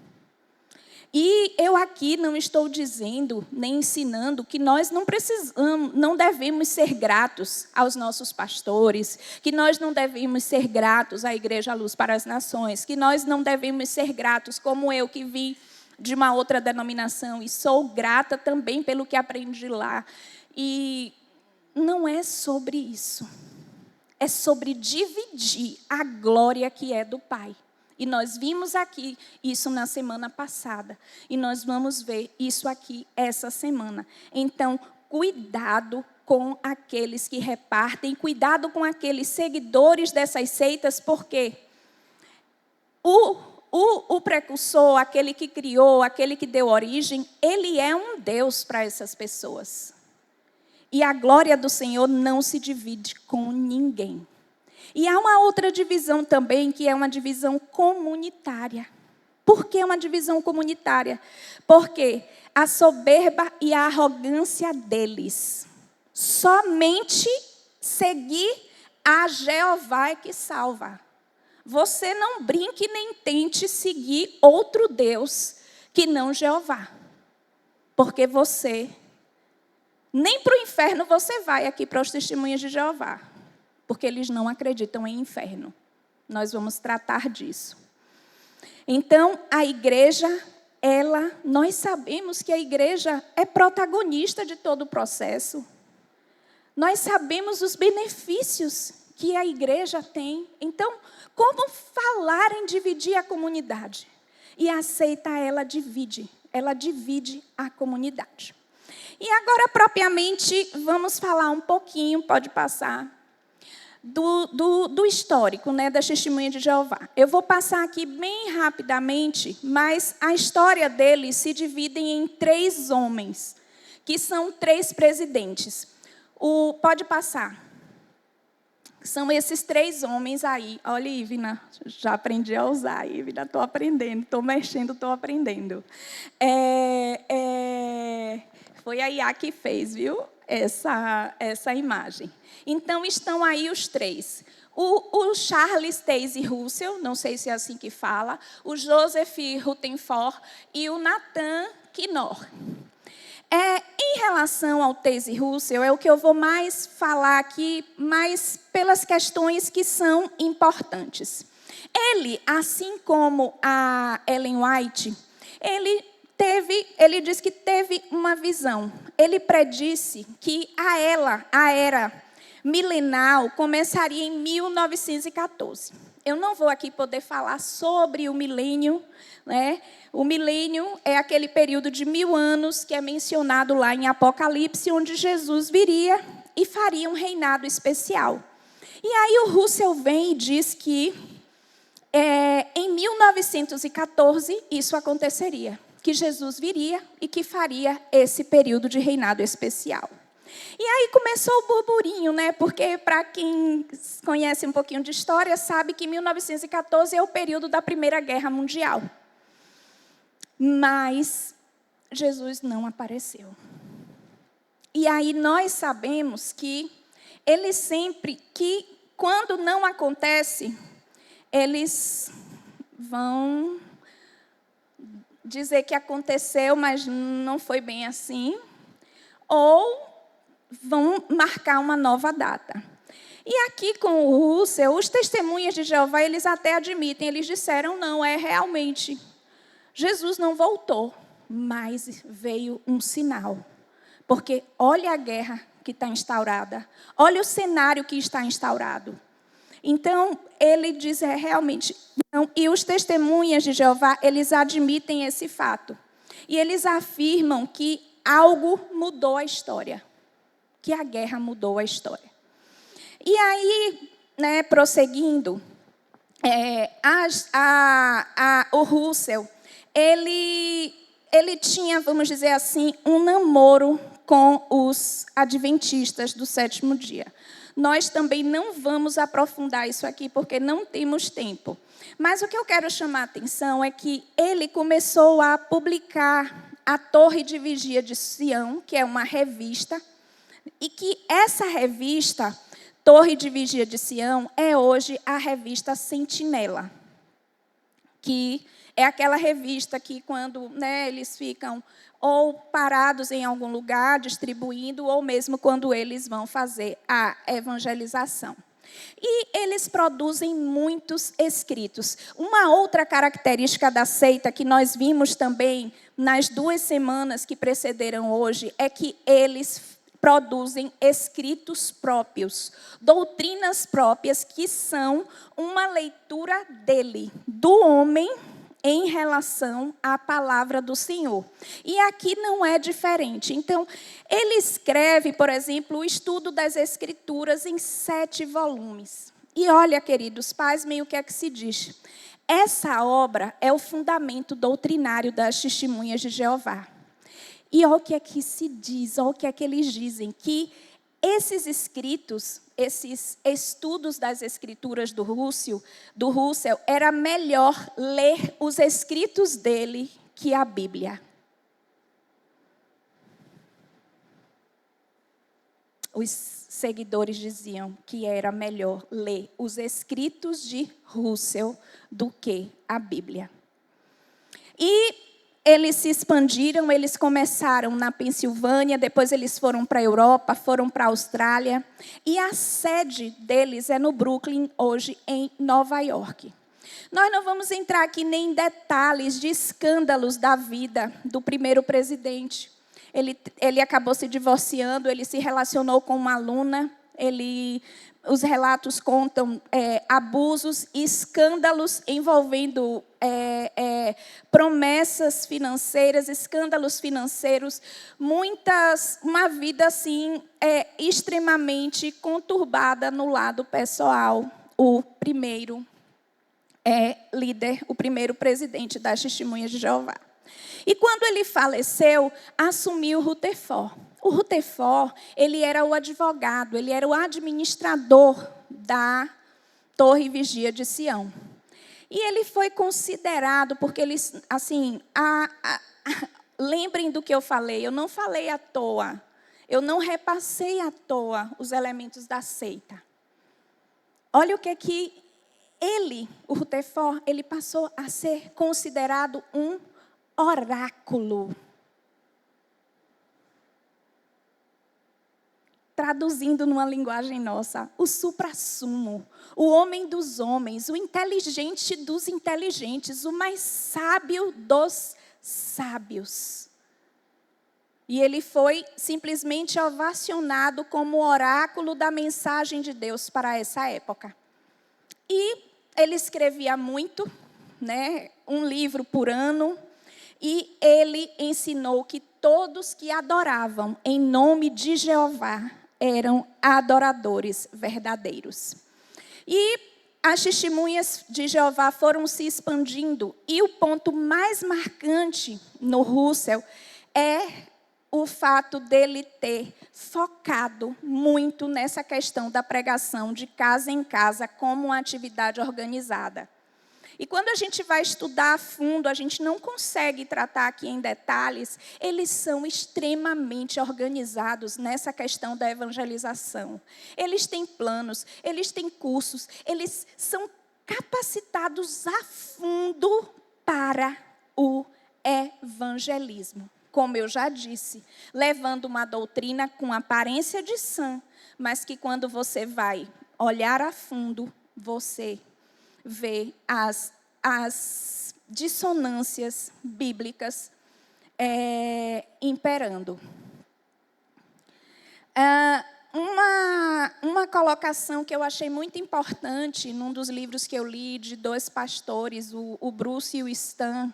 E eu aqui não estou dizendo, nem ensinando, que nós não devemos ser gratos aos nossos pastores, que nós não devemos ser gratos à Igreja Luz para as Nações, que nós não devemos ser gratos, como eu que vim de uma outra denominação, e sou grata também pelo que aprendi lá. E não é sobre isso. É sobre dividir a glória que é do Pai. E nós vimos aqui isso na semana passada. E nós vamos ver isso aqui essa semana. Então, cuidado com aqueles que repartem. Cuidado com aqueles seguidores dessas seitas, porque o precursor, aquele que criou, aquele que deu origem, ele é um Deus para essas pessoas. E a glória do Senhor não se divide com ninguém. E há uma outra divisão também, que é uma divisão comunitária. Por que uma divisão comunitária? Porque a soberba e a arrogância deles, somente seguir a Jeová é que salva. Você não brinque nem tente seguir outro Deus que não Jeová. Porque nem para o inferno você vai aqui para os testemunhos de Jeová. Porque eles não acreditam em inferno. Nós vamos tratar disso. Então, a igreja, nós sabemos que a igreja é protagonista de todo o processo. Nós sabemos os benefícios que a igreja tem. Então, como falar em dividir a comunidade? E a seita, ela divide a comunidade. E agora, propriamente, vamos falar um pouquinho, pode passar, do histórico, né, das testemunhas de Jeová. Eu vou passar aqui bem rapidamente, mas a história deles se divide em 3 homens, que são 3 presidentes. Pode passar. São esses 3 homens aí. Olha, Ivna, já aprendi a usar, Ivna, estou aprendendo, estou mexendo, estou aprendendo. Foi a Iá que fez, viu? Essa imagem. Então, estão aí os 3. O Charles Taze Russell, não sei se é assim que fala, o Joseph Rutherford e o Nathan Knorr. Em relação ao Taze Russell, é o que eu vou mais falar aqui, mas pelas questões que são importantes. Ele, assim como a Ellen White, ele diz que teve uma visão. Ele predisse que a era milenal começaria em 1914. Eu não vou aqui poder falar sobre o milênio, né? O milênio é aquele período de 1000 anos que é mencionado lá em Apocalipse, onde Jesus viria e faria um reinado especial. E aí o Russell vem e diz que em 1914 isso aconteceria, que Jesus viria e que faria esse período de reinado especial. E aí começou o burburinho, né? Porque para quem conhece um pouquinho de história, sabe que 1914 é o período da Primeira Guerra Mundial. Mas Jesus não apareceu. E aí nós sabemos que eles sempre, que quando não acontece, eles vão dizer que aconteceu, mas não foi bem assim, ou vão marcar uma nova data. E aqui com o Russell, os testemunhas de Jeová, eles até admitem, eles disseram, não, realmente, Jesus não voltou, mas veio um sinal. Porque olha a guerra que está instaurada, olha o cenário que está instaurado. Então, ele diz realmente, não. E os testemunhas de Jeová, eles admitem esse fato. E eles afirmam que algo mudou a história. Que a guerra mudou a história. E aí, né, prosseguindo, o Russell, ele tinha, vamos dizer assim, um namoro com os adventistas do sétimo dia. Nós também não vamos aprofundar isso aqui, porque não temos tempo. Mas o que eu quero chamar a atenção é que ele começou a publicar a Torre de Vigia de Sião, que é uma revista, e que essa revista, Torre de Vigia de Sião, é hoje a revista Sentinela, que é aquela revista que quando, né, eles ficam ou parados em algum lugar, distribuindo, ou mesmo quando eles vão fazer a evangelização. E eles produzem muitos escritos. Uma outra característica da seita que nós vimos também nas 2 semanas que precederam hoje é que eles produzem escritos próprios, doutrinas próprias que são uma leitura dele, do homem, em relação à palavra do Senhor. E aqui não é diferente. Então, ele escreve, por exemplo, o estudo das Escrituras em 7 volumes. E olha, queridos pais, meio que é que se diz. Essa obra é o fundamento doutrinário das Testemunhas de Jeová. E olha o que é que se diz, olha o que é que eles dizem, que esses escritos, esses estudos das Escrituras do Russell, era melhor ler os escritos dele que a Bíblia. Os seguidores diziam que era melhor ler os escritos de Russell do que a Bíblia. E eles se expandiram, eles começaram na Pensilvânia, depois eles foram para a Europa, foram para a Austrália. E a sede deles é no Brooklyn, hoje em Nova York. Nós não vamos entrar aqui nem em detalhes de escândalos da vida do primeiro presidente. Ele acabou se divorciando, ele se relacionou com uma aluna, os relatos contam abusos e escândalos envolvendo promessas financeiras, escândalos financeiros, uma vida assim extremamente conturbada no lado pessoal. O primeiro líder, o primeiro presidente das Testemunhas de Jeová. E quando ele faleceu, assumiu Rutherford. O Rutherford, ele era o advogado, ele era o administrador da Torre Vigia de Sião. E ele foi considerado, porque ele, assim, lembrem do que eu falei, eu não falei à toa, eu não repassei à toa os elementos da seita. Olha o que é que o Rutherford, ele passou a ser considerado um oráculo. Traduzindo numa linguagem nossa, o suprassumo, o homem dos homens, o inteligente dos inteligentes, o mais sábio dos sábios. E ele foi simplesmente ovacionado como oráculo da mensagem de Deus para essa época. E ele escrevia muito, né, um livro por ano, e ele ensinou que todos que adoravam em nome de Jeová eram adoradores verdadeiros. E as testemunhas de Jeová foram se expandindo. E o ponto mais marcante no Russell é o fato dele ter focado muito nessa questão da pregação de casa em casa como uma atividade organizada. E quando a gente vai estudar a fundo, a gente não consegue tratar aqui em detalhes, eles são extremamente organizados nessa questão da evangelização. Eles têm planos, eles têm cursos, eles são capacitados a fundo para o evangelismo. Como eu já disse, levando uma doutrina com aparência de sã, mas que quando você vai olhar a fundo, você vê as dissonâncias bíblicas imperando. Uma colocação que eu achei muito importante num dos livros que eu li de dois pastores, o Bruce e o Stan,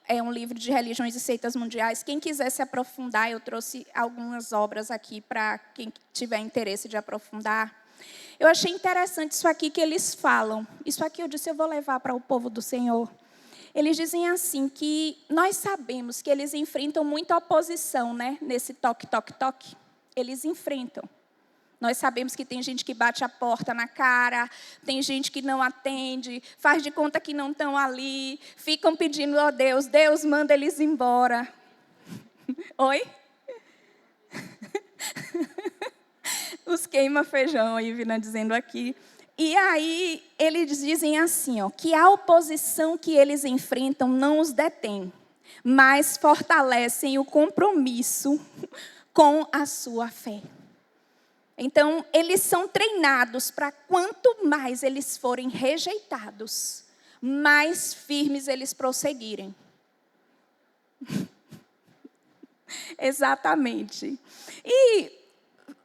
é um livro de religiões e seitas mundiais. Quem quiser se aprofundar, eu trouxe algumas obras aqui para quem tiver interesse de aprofundar. Eu achei interessante isso aqui que eles falam. Isso aqui eu disse, eu vou levar para o povo do Senhor. Eles dizem assim, que nós sabemos que eles enfrentam muita oposição, né? Nesse toque, toque, toque. Eles enfrentam. Nós sabemos que tem gente que bate a porta na cara, tem gente que não atende, faz de conta que não estão ali, ficam pedindo, ó Deus, Deus manda eles embora. Oi? Os queima-feijão, a Ivina dizendo aqui. E aí, eles dizem assim, ó, que a oposição que eles enfrentam não os detém, mas fortalecem o compromisso com a sua fé. Então, eles são treinados para quanto mais eles forem rejeitados, mais firmes eles prosseguirem. Exatamente. E,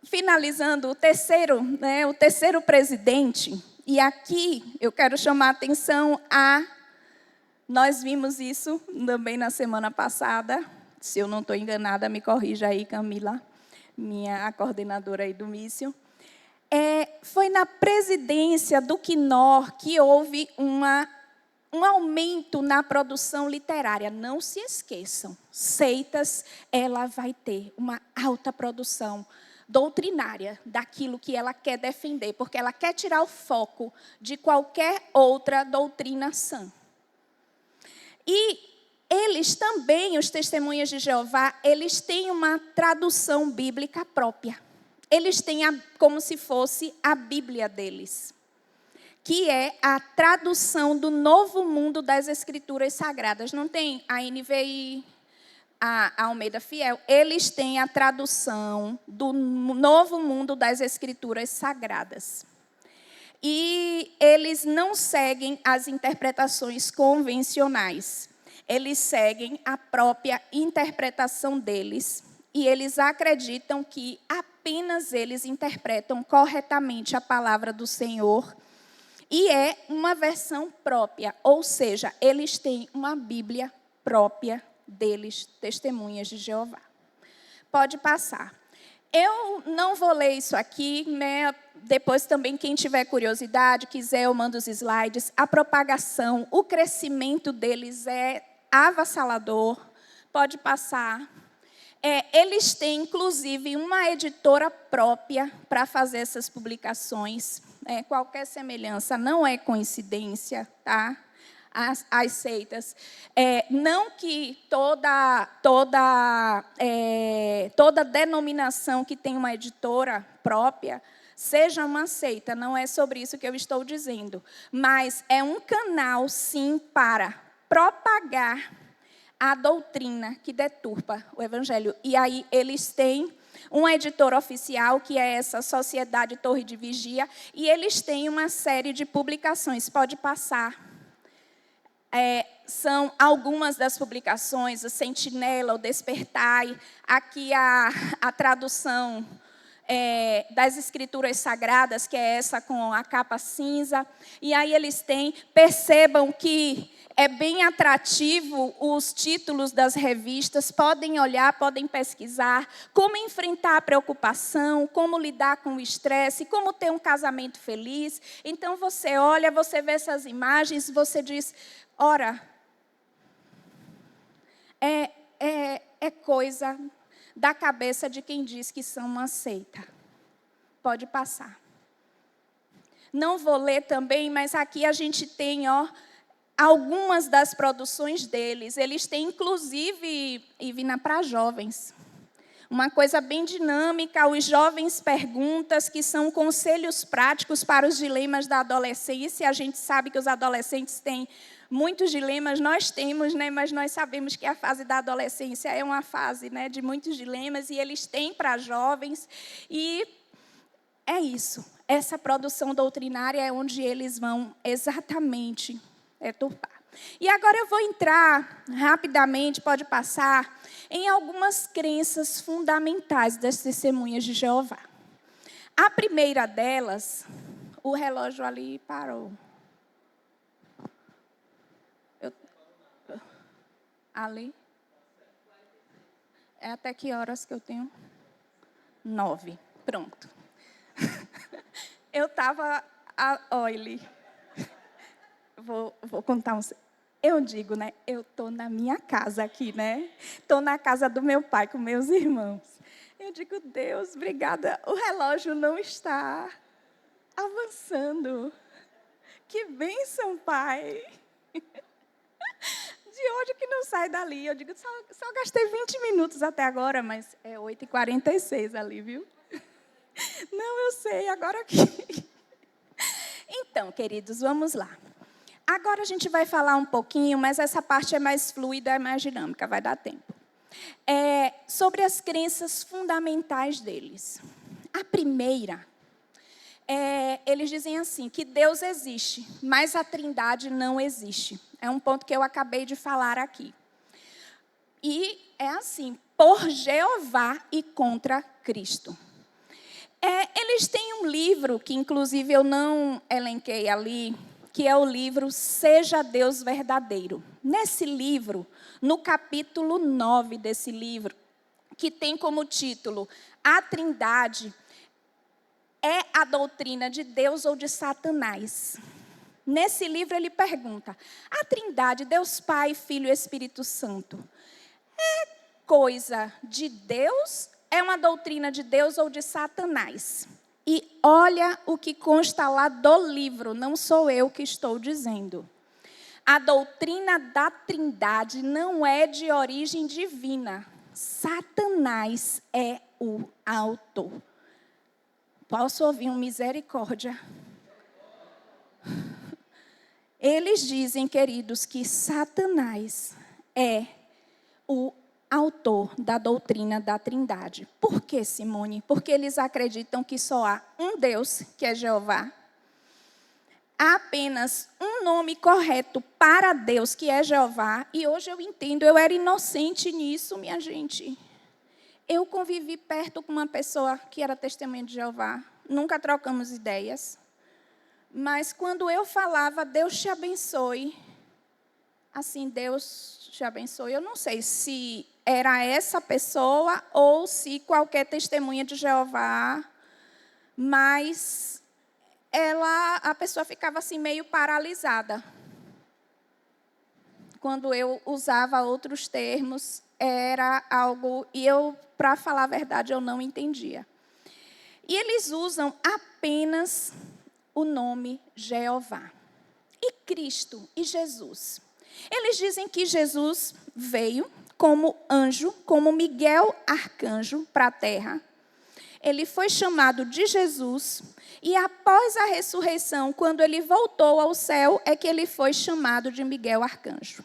finalizando, o terceiro presidente, e aqui eu quero chamar a atenção nós vimos isso também na semana passada, se eu não estou enganada, me corrija aí, Camila, a coordenadora aí do míssil. Foi na presidência do Quinor que houve um aumento na produção literária. Não se esqueçam, seitas, ela vai ter uma alta produção doutrinária daquilo que ela quer defender, porque ela quer tirar o foco de qualquer outra doutrina sã. E eles também, os testemunhas de Jeová, eles têm uma tradução bíblica própria. Eles têm como se fosse a Bíblia deles, que é a tradução do Novo Mundo das Escrituras Sagradas. Não tem a NVI, a Almeida Fiel. Eles têm a tradução do Novo Mundo das Escrituras Sagradas. E eles não seguem as interpretações convencionais. Eles seguem a própria interpretação deles e eles acreditam que apenas eles interpretam corretamente a palavra do Senhor e é uma versão própria, ou seja, eles têm uma Bíblia própria deles, testemunhas de Jeová. Pode passar. Eu não vou ler isso aqui, né? Depois também, quem tiver curiosidade, quiser, eu mando os slides. A propagação, o crescimento deles é avassalador. Pode passar. Eles têm, inclusive, uma editora própria para fazer essas publicações. Qualquer semelhança não é coincidência, tá? As seitas. Não que toda denominação que tem uma editora própria seja uma seita, não é sobre isso que eu estou dizendo. Mas é um canal, sim, para propagar a doutrina que deturpa o Evangelho. E aí eles têm uma editora oficial, que é essa Sociedade Torre de Vigia, e eles têm uma série de publicações. Pode passar. São algumas das publicações, o Sentinela, o Despertai, aqui a tradução das Escrituras Sagradas, que é essa com a capa cinza. E aí eles têm, percebam que é bem atrativo os títulos das revistas, podem olhar, podem pesquisar, como enfrentar a preocupação, como lidar com o estresse, como ter um casamento feliz. Então você olha, você vê essas imagens, você diz, ora, é coisa da cabeça de quem diz que são uma seita. Pode passar. Não vou ler também, mas aqui a gente tem, algumas das produções deles. Eles têm, inclusive, Ivina, para jovens. Uma coisa bem dinâmica, os jovens perguntas, que são conselhos práticos para os dilemas da adolescência. A gente sabe que os adolescentes têm muitos dilemas, nós temos, né? Mas nós sabemos que a fase da adolescência é uma fase, né, de muitos dilemas, e eles têm para jovens. E é isso. Essa produção doutrinária é onde eles vão exatamente topar. E agora eu vou entrar rapidamente, pode passar, em algumas crenças fundamentais das testemunhas de Jeová. A primeira delas, o relógio ali parou. Ali? É até que horas que eu tenho? 9. Pronto. Eu estava... Olha, vou contar eu digo, né? Eu estou na minha casa aqui, né? Estou na casa do meu pai com meus irmãos. Eu digo, Deus, obrigada. O relógio não está avançando. Que bênção, Pai. De onde que não sai dali? Eu digo, só gastei 20 minutos até agora, mas é 8h46 ali, viu? Não, eu sei, agora aqui. Então, queridos, vamos lá. Agora a gente vai falar um pouquinho, mas essa parte é mais fluida, é mais dinâmica, vai dar tempo. Sobre as crenças fundamentais deles. A primeira, eles dizem assim, que Deus existe, mas a Trindade não existe. É um ponto que eu acabei de falar aqui. E é assim, por Jeová e contra Cristo. Eles têm um livro, que inclusive eu não elenquei ali, que é o livro Seja Deus Verdadeiro. Nesse livro, no capítulo 9 desse livro, que tem como título A Trindade é a doutrina de Deus ou de Satanás? Nesse livro ele pergunta, a Trindade, Deus Pai, Filho e Espírito Santo, é coisa de Deus? É uma doutrina de Deus ou de Satanás? E olha o que consta lá do livro, não sou eu que estou dizendo. A doutrina da Trindade não é de origem divina. Satanás é o autor. Posso ouvir um misericórdia? Eles dizem, queridos, que Satanás é o autor da doutrina da Trindade. Por que, Simone? Porque eles acreditam que só há um Deus, que é Jeová. Há apenas um nome correto para Deus, que é Jeová. E hoje eu entendo, eu era inocente nisso, minha gente. Eu convivi perto com uma pessoa que era testemunha de Jeová. Nunca trocamos ideias. Mas quando eu falava, Deus te abençoe. Assim, Deus te abençoe. Eu não sei se era essa pessoa ou se qualquer testemunha de Jeová, mas a pessoa ficava assim meio paralisada. Quando eu usava outros termos, era algo, e eu, para falar a verdade, eu não entendia. E eles usam apenas o nome Jeová. E Cristo e Jesus. Eles dizem que Jesus veio como anjo, como Miguel arcanjo para a terra. Ele foi chamado de Jesus e após a ressurreição, quando ele voltou ao céu, é que ele foi chamado de Miguel arcanjo.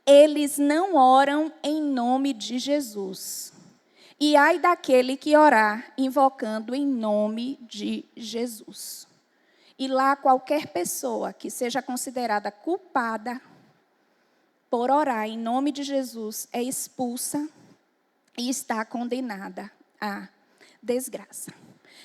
Eles não oram em nome de Jesus. E ai daquele que orar invocando em nome de Jesus. E lá qualquer pessoa que seja considerada culpada por orar em nome de Jesus, é expulsa e está condenada à desgraça.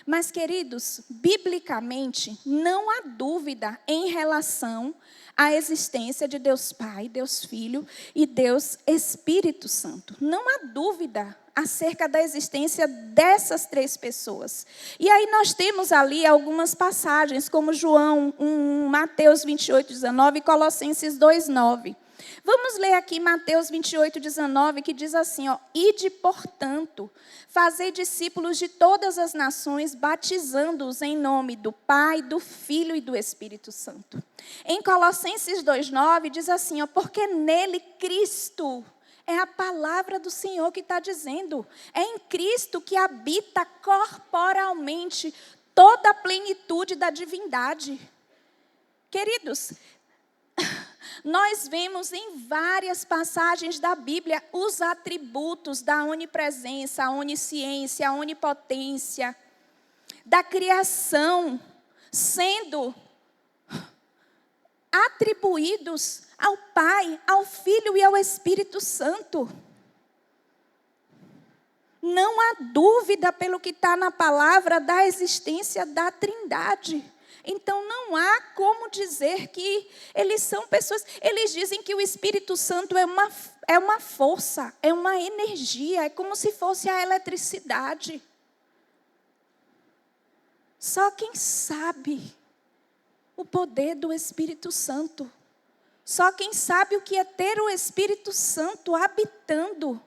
Mas, queridos, biblicamente, não há dúvida em relação à existência de Deus Pai, Deus Filho e Deus Espírito Santo. Não há dúvida acerca da existência dessas três pessoas. E aí nós temos ali algumas passagens, como João 1, Mateus 28, 19 e Colossenses 2, 9. Vamos ler aqui Mateus 28, 19, que diz assim, ó: Ide, portanto, fazei discípulos de todas as nações, batizando-os em nome do Pai, do Filho e do Espírito Santo. Em Colossenses 2, 9, diz assim, ó: porque nele Cristo, é a palavra do Senhor que está dizendo, é em Cristo que habita corporalmente toda a plenitude da divindade. Queridos, nós vemos em várias passagens da Bíblia os atributos da onipresença, a onisciência, a onipotência, da criação, sendo atribuídos ao Pai, ao Filho e ao Espírito Santo. Não há dúvida, pelo que está na palavra, da existência da Trindade. Então, não há como dizer que eles são pessoas. Eles dizem que o Espírito Santo é uma força, é uma energia, é como se fosse a eletricidade. Só quem sabe o poder do Espírito Santo, só quem sabe o que é ter o Espírito Santo habitando,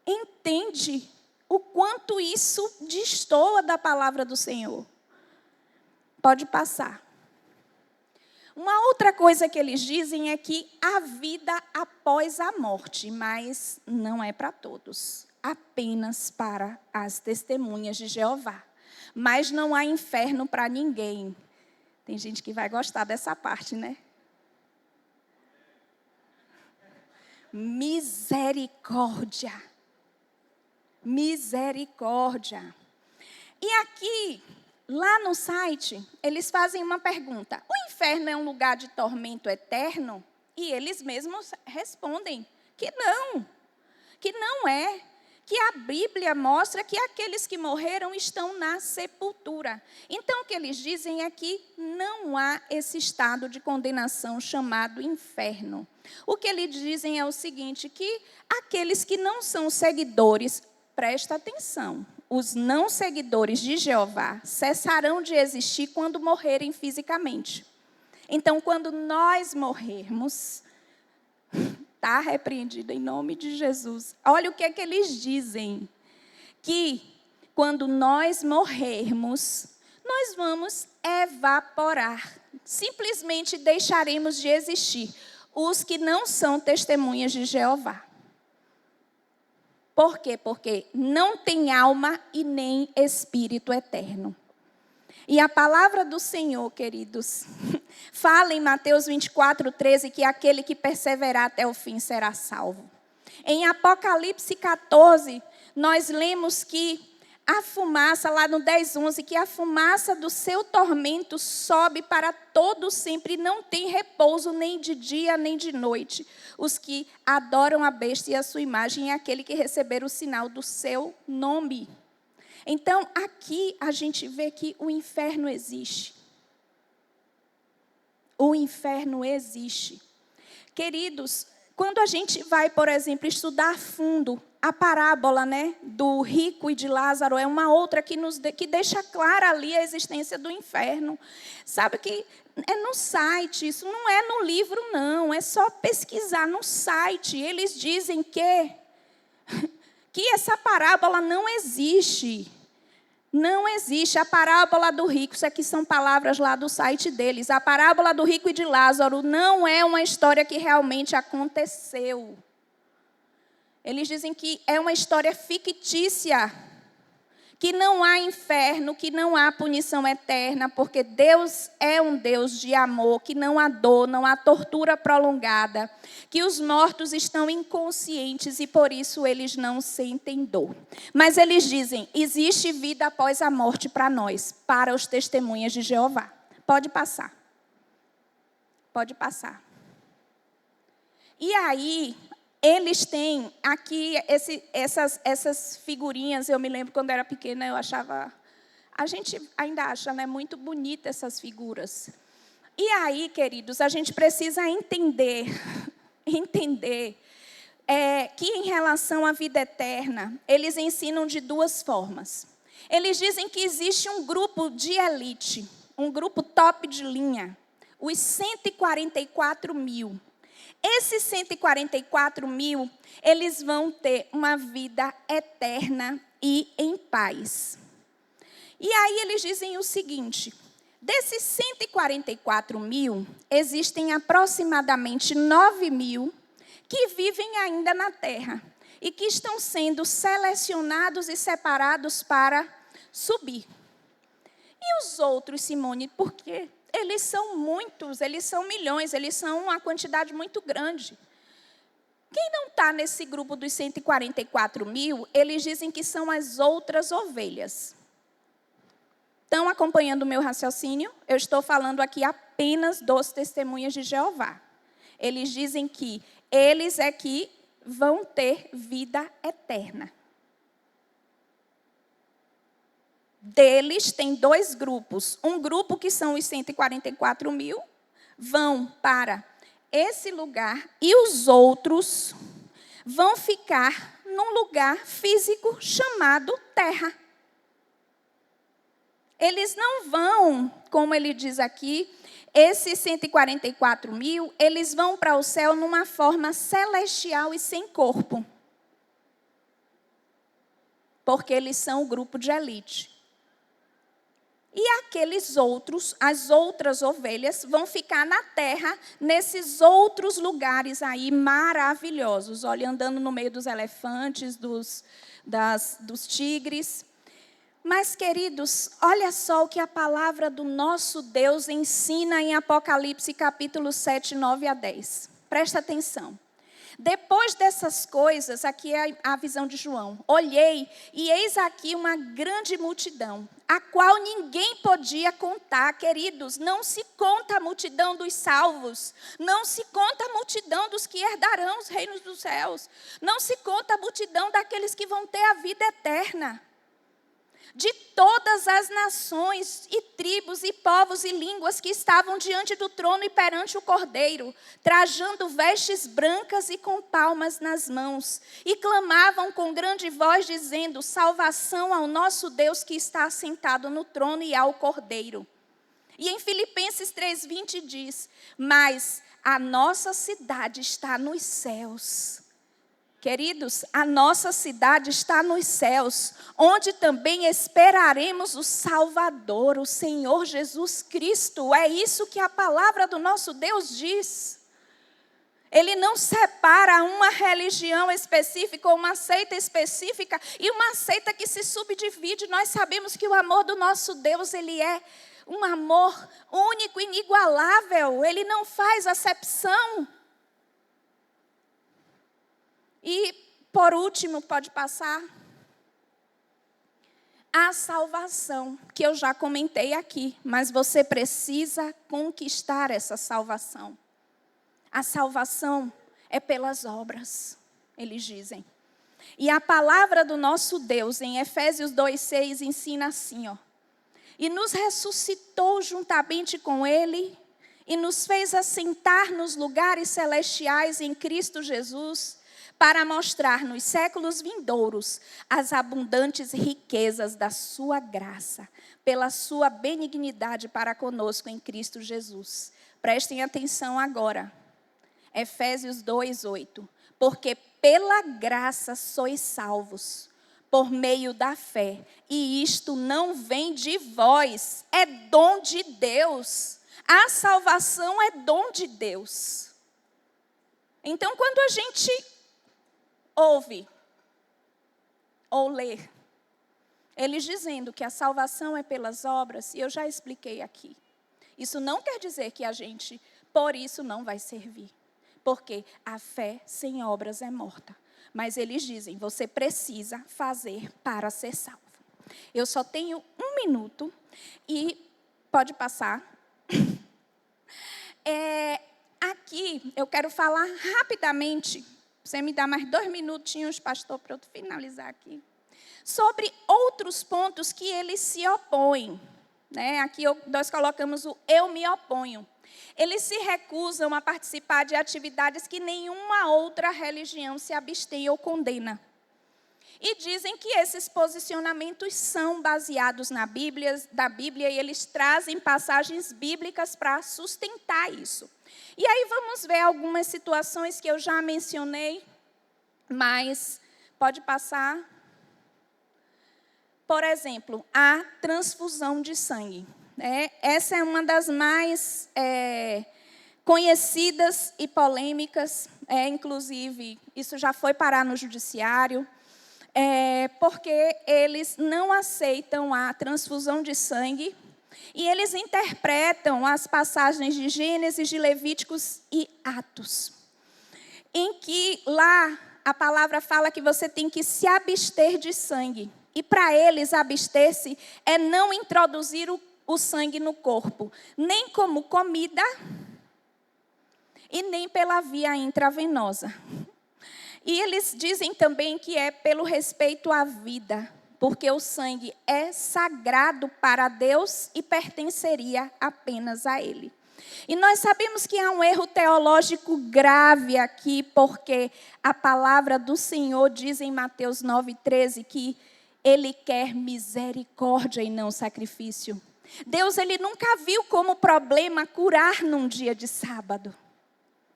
entende o quanto isso destoa da palavra do Senhor. Pode passar. Uma outra coisa que eles dizem é que há vida após a morte, mas não é para todos, apenas para as testemunhas de Jeová. Mas não há inferno para ninguém. Tem gente que vai gostar dessa parte, né? Misericórdia. Misericórdia. E aqui, lá no site, eles fazem uma pergunta: o inferno é um lugar de tormento eterno? E eles mesmos respondem que não é. Que a Bíblia mostra que aqueles que morreram estão na sepultura. Então, o que eles dizem é que não há esse estado de condenação chamado inferno. O que eles dizem é o seguinte, que aqueles que não são seguidores, presta atenção, os não seguidores de Jeová cessarão de existir quando morrerem fisicamente. Então, quando nós morrermos, está repreendido em nome de Jesus. Olha o que é que eles dizem. Que quando nós morrermos, nós vamos evaporar. Simplesmente deixaremos de existir os que não são testemunhas de Jeová. Por quê? Porque não tem alma e nem espírito eterno. E a palavra do Senhor, queridos, fala em Mateus 24, 13, que aquele que perseverar até o fim será salvo. Em Apocalipse 14, nós lemos que a fumaça, lá no 10, 11, que a fumaça do seu tormento sobe para todo sempre, não tem repouso nem de dia nem de noite. Os que adoram a besta e a sua imagem é aquele que receber o sinal do seu nome. Então, aqui a gente vê que o inferno existe. O inferno existe. Queridos, quando a gente vai, por exemplo, estudar a fundo a parábola, né, do rico e de Lázaro, é uma outra que deixa clara ali a existência do inferno. Sabe que é no site, isso não é no livro, não. É só pesquisar no site. Eles dizem que essa parábola não existe. Não existe. A parábola do rico, isso aqui são palavras lá do site deles. A parábola do rico e de Lázaro não é uma história que realmente aconteceu. Eles dizem que é uma história fictícia, que não há inferno, que não há punição eterna, porque Deus é um Deus de amor, que não há dor, não há tortura prolongada, que os mortos estão inconscientes e por isso eles não sentem dor. Mas eles dizem, existe vida após a morte para nós, para os testemunhas de Jeová. Pode passar. Pode passar. E aí, eles têm aqui essas figurinhas. Eu me lembro quando eu era pequena, eu achava... A gente ainda acha, né, muito bonita essas figuras. E aí, queridos, a gente precisa entender que em relação à vida eterna, eles ensinam de duas formas. Eles dizem que existe um grupo de elite, um grupo top de linha, os 144 mil. Esses 144 mil, eles vão ter uma vida eterna e em paz. E aí eles dizem o seguinte: desses 144 mil, existem aproximadamente 9 mil que vivem ainda na terra e que estão sendo selecionados e separados para subir. E os outros, Simone, por quê? Eles são muitos, eles são milhões, eles são uma quantidade muito grande. Quem não está nesse grupo dos 144 mil, eles dizem que são as outras ovelhas. Estão acompanhando o meu raciocínio? Eu estou falando aqui apenas dos testemunhas de Jeová. Eles dizem que eles é que vão ter vida eterna. Deles tem dois grupos. Um grupo que são os 144 mil, vão para esse lugar, e os outros vão ficar num lugar físico chamado terra. Eles não vão, como ele diz aqui, esses 144 mil, eles vão para o céu numa forma celestial e sem corpo. Porque eles são o grupo de elite. E aqueles outros, as outras ovelhas, vão ficar na terra, nesses outros lugares aí maravilhosos. Olha, andando no meio dos elefantes, dos tigres. Mas, queridos, olha só o que a palavra do nosso Deus ensina em Apocalipse, capítulo 7, 9 a 10. Presta atenção. Depois dessas coisas, aqui é a visão de João. Olhei, e eis aqui uma grande multidão, a qual ninguém podia contar. Queridos, não se conta a multidão dos salvos. Não se conta a multidão dos que herdarão os reinos dos céus. Não se conta a multidão daqueles que vão ter a vida eterna. De todas as nações e tribos e povos e línguas que estavam diante do trono e perante o Cordeiro, trajando vestes brancas e com palmas nas mãos, e clamavam com grande voz, dizendo: salvação ao nosso Deus que está assentado no trono e ao Cordeiro. E em Filipenses 3:20 diz: mas a nossa cidade está nos céus. Queridos, a nossa cidade está nos céus, onde também esperaremos o Salvador, o Senhor Jesus Cristo. É isso que a palavra do nosso Deus diz. Ele não separa uma religião específica ou uma seita específica e uma seita que se subdivide. Nós sabemos que o amor do nosso Deus, ele é um amor único, inigualável. Ele não faz acepção. E, por último, pode passar, a salvação, que eu já comentei aqui, mas você precisa conquistar essa salvação. A salvação é pelas obras, eles dizem. E a palavra do nosso Deus, em Efésios 2:6, ensina assim, ó: e nos ressuscitou juntamente com Ele, e nos fez assentar nos lugares celestiais em Cristo Jesus, para mostrar nos séculos vindouros as abundantes riquezas da sua graça, pela sua benignidade para conosco em Cristo Jesus. Prestem atenção agora. Efésios 2:8. Porque pela graça sois salvos, por meio da fé, e isto não vem de vós, é dom de Deus. A salvação é dom de Deus. Então, quando a gente ouve ou lê eles dizendo que a salvação é pelas obras, e eu já expliquei aqui. Isso não quer dizer que a gente, por isso, não vai servir. Porque a fé sem obras é morta. Mas eles dizem, você precisa fazer para ser salvo. Eu só tenho 1 minuto e pode passar. Aqui eu quero falar rapidamente. Você me dá mais 2 minutinhos, pastor, para eu finalizar aqui. Sobre outros pontos que eles se opõem. Né? Aqui nós colocamos o eu me oponho. Eles se recusam a participar de atividades que nenhuma outra religião se abstém ou condena. E dizem que esses posicionamentos são baseados da Bíblia e eles trazem passagens bíblicas para sustentar isso. E aí vamos ver algumas situações que eu já mencionei, mas pode passar. Por exemplo, a transfusão de sangue. Essa é uma das mais conhecidas e polêmicas. Inclusive, isso já foi parar no judiciário. Porque eles não aceitam a transfusão de sangue e eles interpretam as passagens de Gênesis, de Levíticos e Atos, em que lá a palavra fala que você tem que se abster de sangue. E para eles, abster-se é não introduzir o sangue no corpo, nem como comida e nem pela via intravenosa. E eles dizem também que é pelo respeito à vida, porque o sangue é sagrado para Deus e pertenceria apenas a Ele. E nós sabemos que há um erro teológico grave aqui, porque a palavra do Senhor diz em Mateus 9,13 que Ele quer misericórdia e não sacrifício. Deus, Ele nunca viu como problema curar num dia de sábado.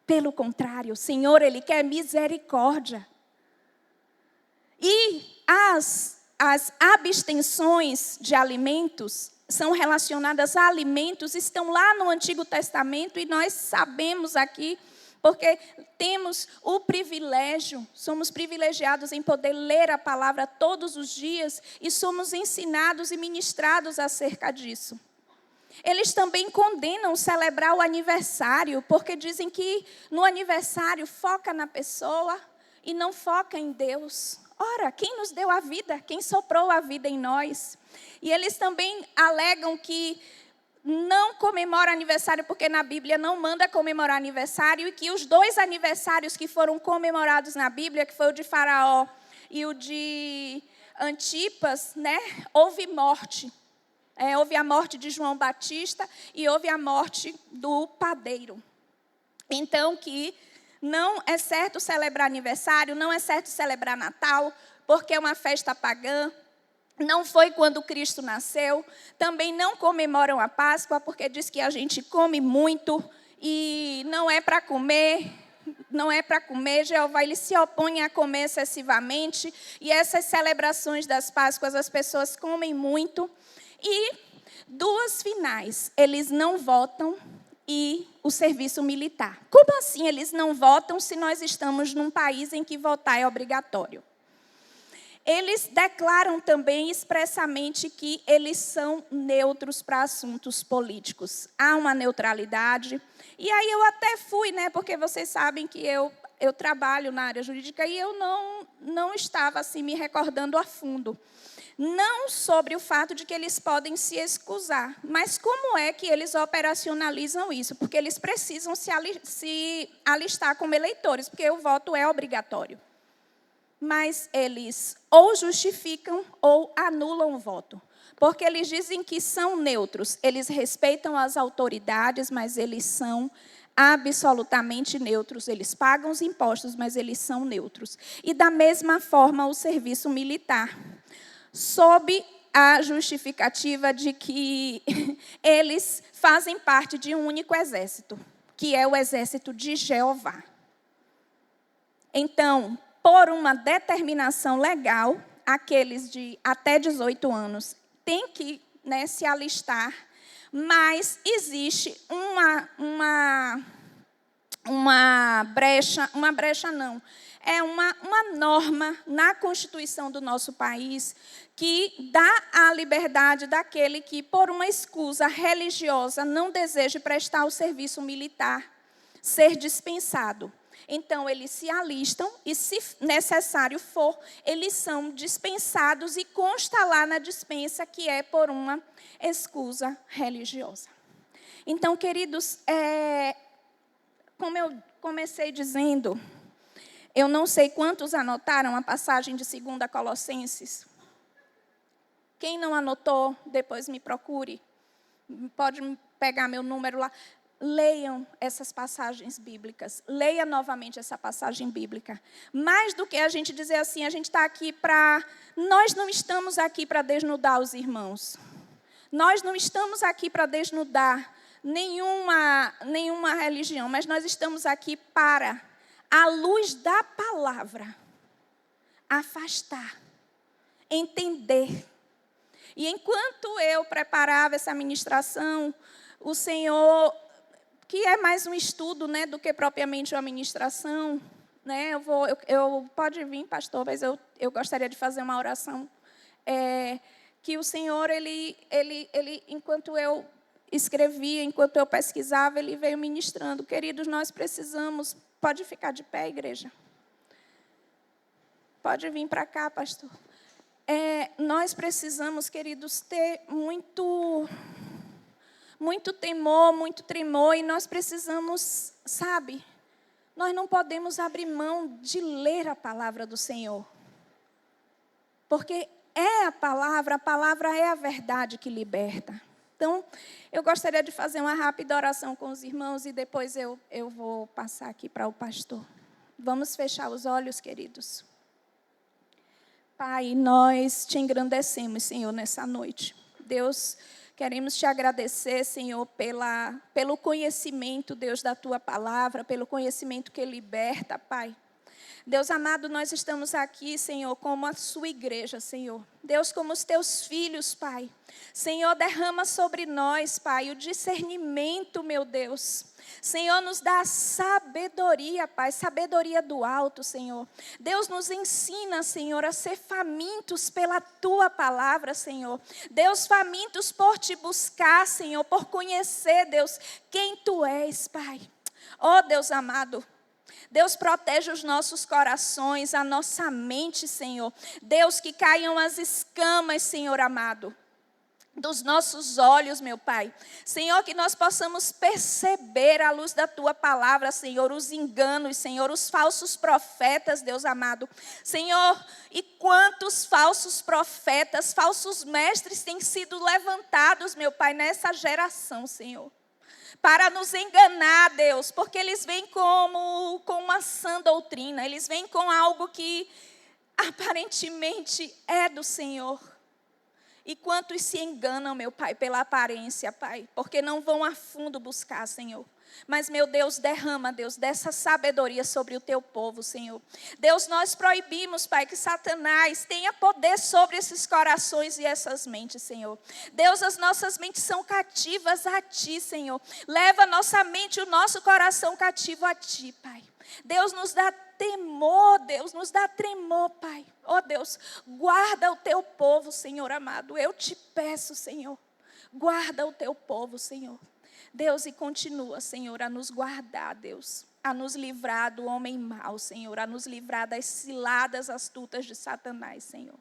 Pelo contrário, o Senhor, Ele quer misericórdia. E as abstenções de alimentos são relacionadas a alimentos, estão lá no Antigo Testamento, e nós sabemos aqui, porque temos o privilégio, somos privilegiados em poder ler a palavra todos os dias, e somos ensinados e ministrados acerca disso. Eles também condenam celebrar o aniversário, porque dizem que no aniversário foca na pessoa e não foca em Deus. Ora, quem nos deu a vida? Quem soprou a vida em nós? E eles também alegam que não comemora aniversário, porque na Bíblia não manda comemorar aniversário, e que os 2 aniversários que foram comemorados na Bíblia, que foi o de Faraó e o de Antipas, né, houve morte. Houve a morte de João Batista e houve a morte do padeiro. Então, que não é certo celebrar aniversário, não é certo celebrar Natal, porque é uma festa pagã. Não foi quando Cristo nasceu. Também não comemoram a Páscoa, porque diz que a gente come muito e não é para comer. Não é para comer, Jeová, ele se opõe a comer excessivamente. E essas celebrações das Páscoas, as pessoas comem muito. E 2 finais, eles não votam e o serviço militar. Como assim eles não votam se nós estamos num país em que votar é obrigatório? Eles declaram também expressamente que eles são neutros para assuntos políticos. Há uma neutralidade. E aí eu até fui, né, porque vocês sabem que eu trabalho na área jurídica e eu não estava assim me recordando a fundo. Não sobre o fato de que eles podem se excusar, mas como é que eles operacionalizam isso? Porque eles precisam se alistar como eleitores, porque o voto é obrigatório. Mas eles ou justificam ou anulam o voto. Porque eles dizem que são neutros, eles respeitam as autoridades, mas eles são absolutamente neutros. Eles pagam os impostos, mas eles são neutros. E da mesma forma o serviço militar, sob a justificativa de que eles fazem parte de um único exército, que é o exército de Jeová. Então, por uma determinação legal, aqueles de até 18 anos têm que, né, se alistar, mas existe uma brecha não, é uma norma na Constituição do nosso país que dá a liberdade daquele que, por uma escusa religiosa, não deseje prestar o serviço militar, ser dispensado. Então, eles se alistam e, se necessário for, eles são dispensados e consta lá na dispensa que é por uma escusa religiosa. Então, queridos, como eu comecei dizendo, Eu não sei quantos anotaram a passagem de 2 Colossenses. Quem não anotou, depois me procure. Pode pegar meu número lá. Leiam essas passagens bíblicas. Leia novamente essa passagem bíblica. Mais do que a gente dizer assim, a gente está aqui para... Nós não estamos aqui para desnudar os irmãos. Nós não estamos aqui para desnudar nenhuma religião, mas nós estamos aqui para, à luz da palavra, afastar, entender. E enquanto eu preparava essa ministração, o Senhor, que é mais um estudo, né, do que propriamente uma ministração, né, pode vir, pastor, mas eu gostaria de fazer uma oração, que o Senhor, ele, enquanto eu escrevia, enquanto eu pesquisava, Ele veio ministrando. Queridos, nós precisamos... Pode ficar de pé, igreja. Pode vir para cá, pastor. Nós precisamos, queridos, ter muito temor, muito tremor, e nós precisamos, sabe, nós não podemos abrir mão de ler a palavra do Senhor. Porque é a palavra é a verdade que liberta. Então, eu gostaria de fazer uma rápida oração com os irmãos e depois eu vou passar aqui para o pastor. Vamos fechar os olhos, queridos. Pai, nós te engrandecemos, Senhor, nessa noite. Deus, queremos te agradecer, Senhor, pelo conhecimento, Deus, da Tua palavra, pelo conhecimento que liberta, Pai. Deus amado, nós estamos aqui, Senhor, como a sua igreja, Senhor. Deus, como os teus filhos, Pai. Senhor, derrama sobre nós, Pai, o discernimento, meu Deus. Senhor, nos dá sabedoria, Pai, sabedoria do alto, Senhor. Deus nos ensina, Senhor, a ser famintos pela Tua palavra, Senhor. Deus, famintos por te buscar, Senhor, por conhecer, Deus, quem Tu és, Pai. Oh, Deus amado. Deus, protege os nossos corações, a nossa mente, Senhor. Deus, que caiam as escamas, Senhor amado, dos nossos olhos, meu Pai. Senhor, que nós possamos perceber à luz da Tua palavra, Senhor, os enganos, Senhor, os falsos profetas, Deus amado. Senhor, e quantos falsos profetas, falsos mestres têm sido levantados, meu Pai, nessa geração, Senhor. Para nos enganar, Deus, porque eles vêm com uma sã doutrina, eles vêm com algo que aparentemente é do Senhor. E quantos se enganam, meu Pai, pela aparência, Pai, porque não vão a fundo buscar, Senhor. Mas, meu Deus, derrama, Deus, dessa sabedoria sobre o Teu povo, Senhor. Deus, nós proibimos, Pai, que Satanás tenha poder sobre esses corações e essas mentes, Senhor. Deus, as nossas mentes são cativas a Ti, Senhor. Leva a nossa mente e o nosso coração cativo a Ti, Pai. Deus, nos dá temor, Deus, nos dá tremor, Pai. Oh, Deus, guarda o Teu povo, Senhor amado. Eu te peço, Senhor, guarda o Teu povo, Senhor. Deus, e continua, Senhor, a nos guardar, Deus, a nos livrar do homem mau, Senhor, a nos livrar das ciladas astutas de Satanás, Senhor.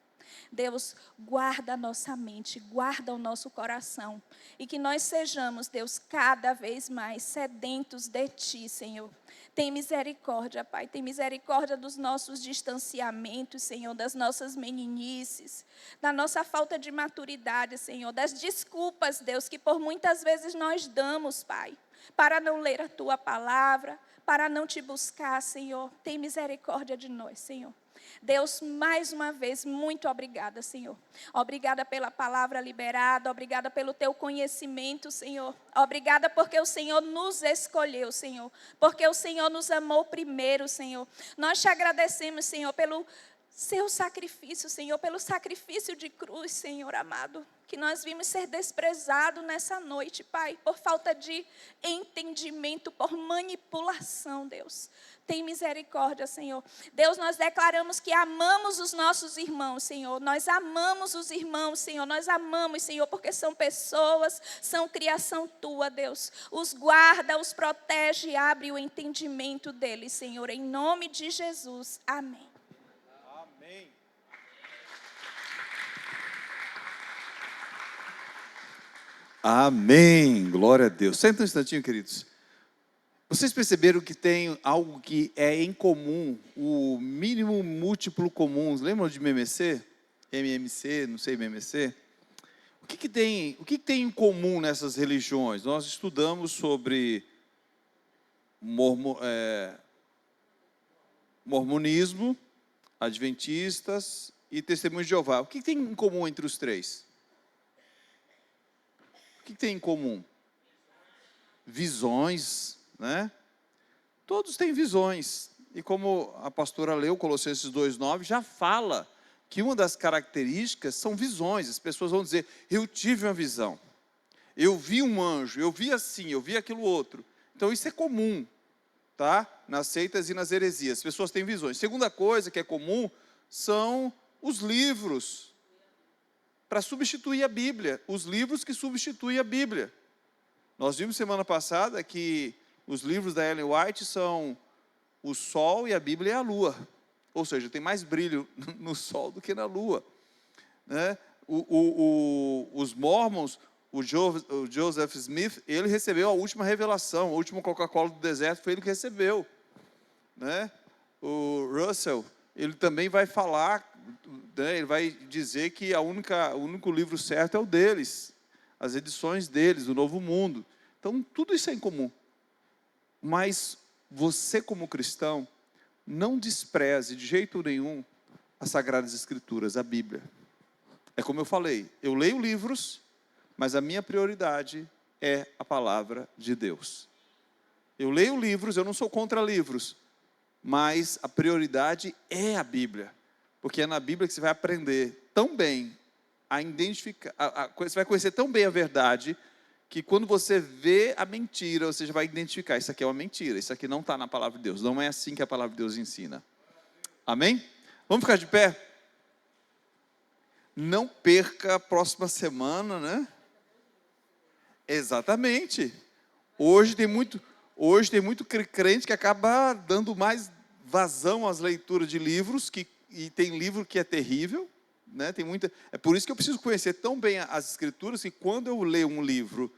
Deus, guarda a nossa mente, guarda o nosso coração, e que nós sejamos, Deus, cada vez mais sedentos de Ti, Senhor. Tem misericórdia, Pai, tem misericórdia dos nossos distanciamentos, Senhor, das nossas meninices, da nossa falta de maturidade, Senhor, das desculpas, Deus, que por muitas vezes nós damos, Pai, para não ler a Tua palavra, para não Te buscar, Senhor. Tem misericórdia de nós, Senhor. Deus, mais uma vez, muito obrigada, Senhor. Obrigada pela palavra liberada, obrigada pelo Teu conhecimento, Senhor. Obrigada porque o Senhor nos escolheu, Senhor. Porque o Senhor nos amou primeiro, Senhor. Nós Te agradecemos, Senhor, pelo Seu sacrifício, Senhor, pelo sacrifício de cruz, Senhor amado, que nós vimos ser desprezado nessa noite, Pai, por falta de entendimento, por manipulação, Deus. Tem misericórdia, Senhor. Deus, nós declaramos que amamos os nossos irmãos, Senhor. Nós amamos os irmãos, Senhor. Nós amamos, Senhor, porque são pessoas, são criação Tua, Deus. Os guarda, os protege e abre o entendimento deles, Senhor. Em nome de Jesus. Amém. Amém. Amém. Glória a Deus. Senta um instantinho, queridos. Vocês perceberam que tem algo que é em comum, o mínimo múltiplo comum? Lembram de MMC? MMC, não sei, MMC? O que tem em comum nessas religiões? Nós estudamos sobre mormonismo, adventistas e testemunhos de Jeová. O que tem em comum entre os três? O que tem em comum? Visões, né? Todos têm visões. E como a pastora leu, Colossenses 2,9, já fala que uma das características são visões. As pessoas vão dizer, eu tive uma visão, eu vi um anjo, eu vi assim, eu vi aquilo outro. Então isso é comum, tá? Nas seitas e nas heresias, as pessoas têm visões. Segunda coisa que é comum são os livros para substituir a Bíblia, os livros que substituem a Bíblia. Nós vimos semana passada que os livros da Ellen White são o Sol e a Bíblia é a Lua. Ou seja, tem mais brilho no Sol do que na Lua, né? Os Mormons, o Joseph Smith, ele recebeu a última revelação, a última Coca-Cola do deserto foi ele que recebeu, né? O Russell, ele também vai falar, né? Ele vai dizer que o único livro certo é o deles, as edições deles, do Novo Mundo. Então, tudo isso é em comum. Mas você, como cristão, não despreze de jeito nenhum as Sagradas Escrituras, a Bíblia. É como eu falei, eu leio livros, mas a minha prioridade é a palavra de Deus. Eu leio livros, eu não sou contra livros, mas a prioridade é a Bíblia, porque é na Bíblia que você vai aprender tão bem a identificar, você vai conhecer tão bem a verdade, que quando você vê a mentira, você já vai identificar, isso aqui é uma mentira, isso aqui não está na palavra de Deus, não é assim que a palavra de Deus ensina. Amém? Vamos ficar de pé? Não perca a próxima semana, né? Exatamente. Hoje tem muito crente que acaba dando mais vazão às leituras de livros, e tem livro que é terrível, né? É por isso que eu preciso conhecer tão bem as Escrituras, que quando eu ler um livro,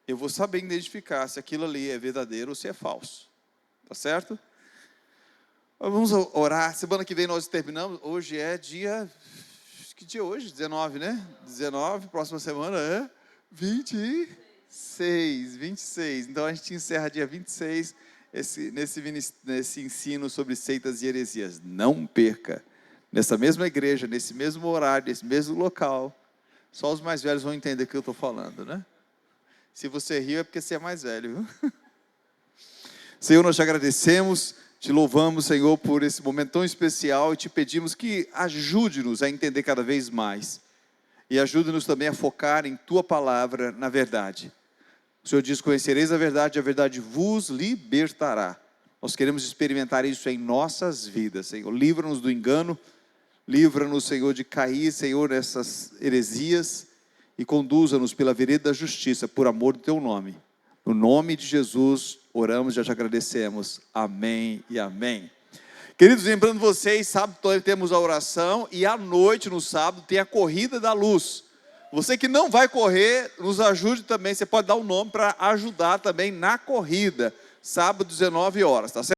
eu vou saber identificar se aquilo ali é verdadeiro ou se é falso. Tá certo? Vamos orar. Semana que vem nós terminamos. Hoje é dia... Que dia é hoje? 19, né? 19, próxima semana é 26. Então a gente encerra dia 26 nesse ensino sobre seitas e heresias. Não perca. Nessa mesma igreja, nesse mesmo horário, nesse mesmo local. Só os mais velhos vão entender o que eu estou falando, né? Se você riu é porque você é mais velho, viu? Senhor, nós te agradecemos, te louvamos, Senhor, por esse momento tão especial e te pedimos que ajude-nos a entender cada vez mais. E ajude-nos também a focar em tua palavra, na verdade. O Senhor diz, conhecereis a verdade vos libertará. Nós queremos experimentar isso em nossas vidas, Senhor. Livra-nos do engano. Livra-nos, Senhor, de cair, Senhor, nessas heresias e conduza-nos pela vereda da justiça, por amor do teu nome. No nome de Jesus, oramos e já te agradecemos. Amém e amém. Queridos, lembrando vocês, sábado temos a oração e à noite, no sábado, tem a corrida da luz. Você que não vai correr, nos ajude também. Você pode dar um nome para ajudar também na corrida. Sábado, 19 horas, tá certo?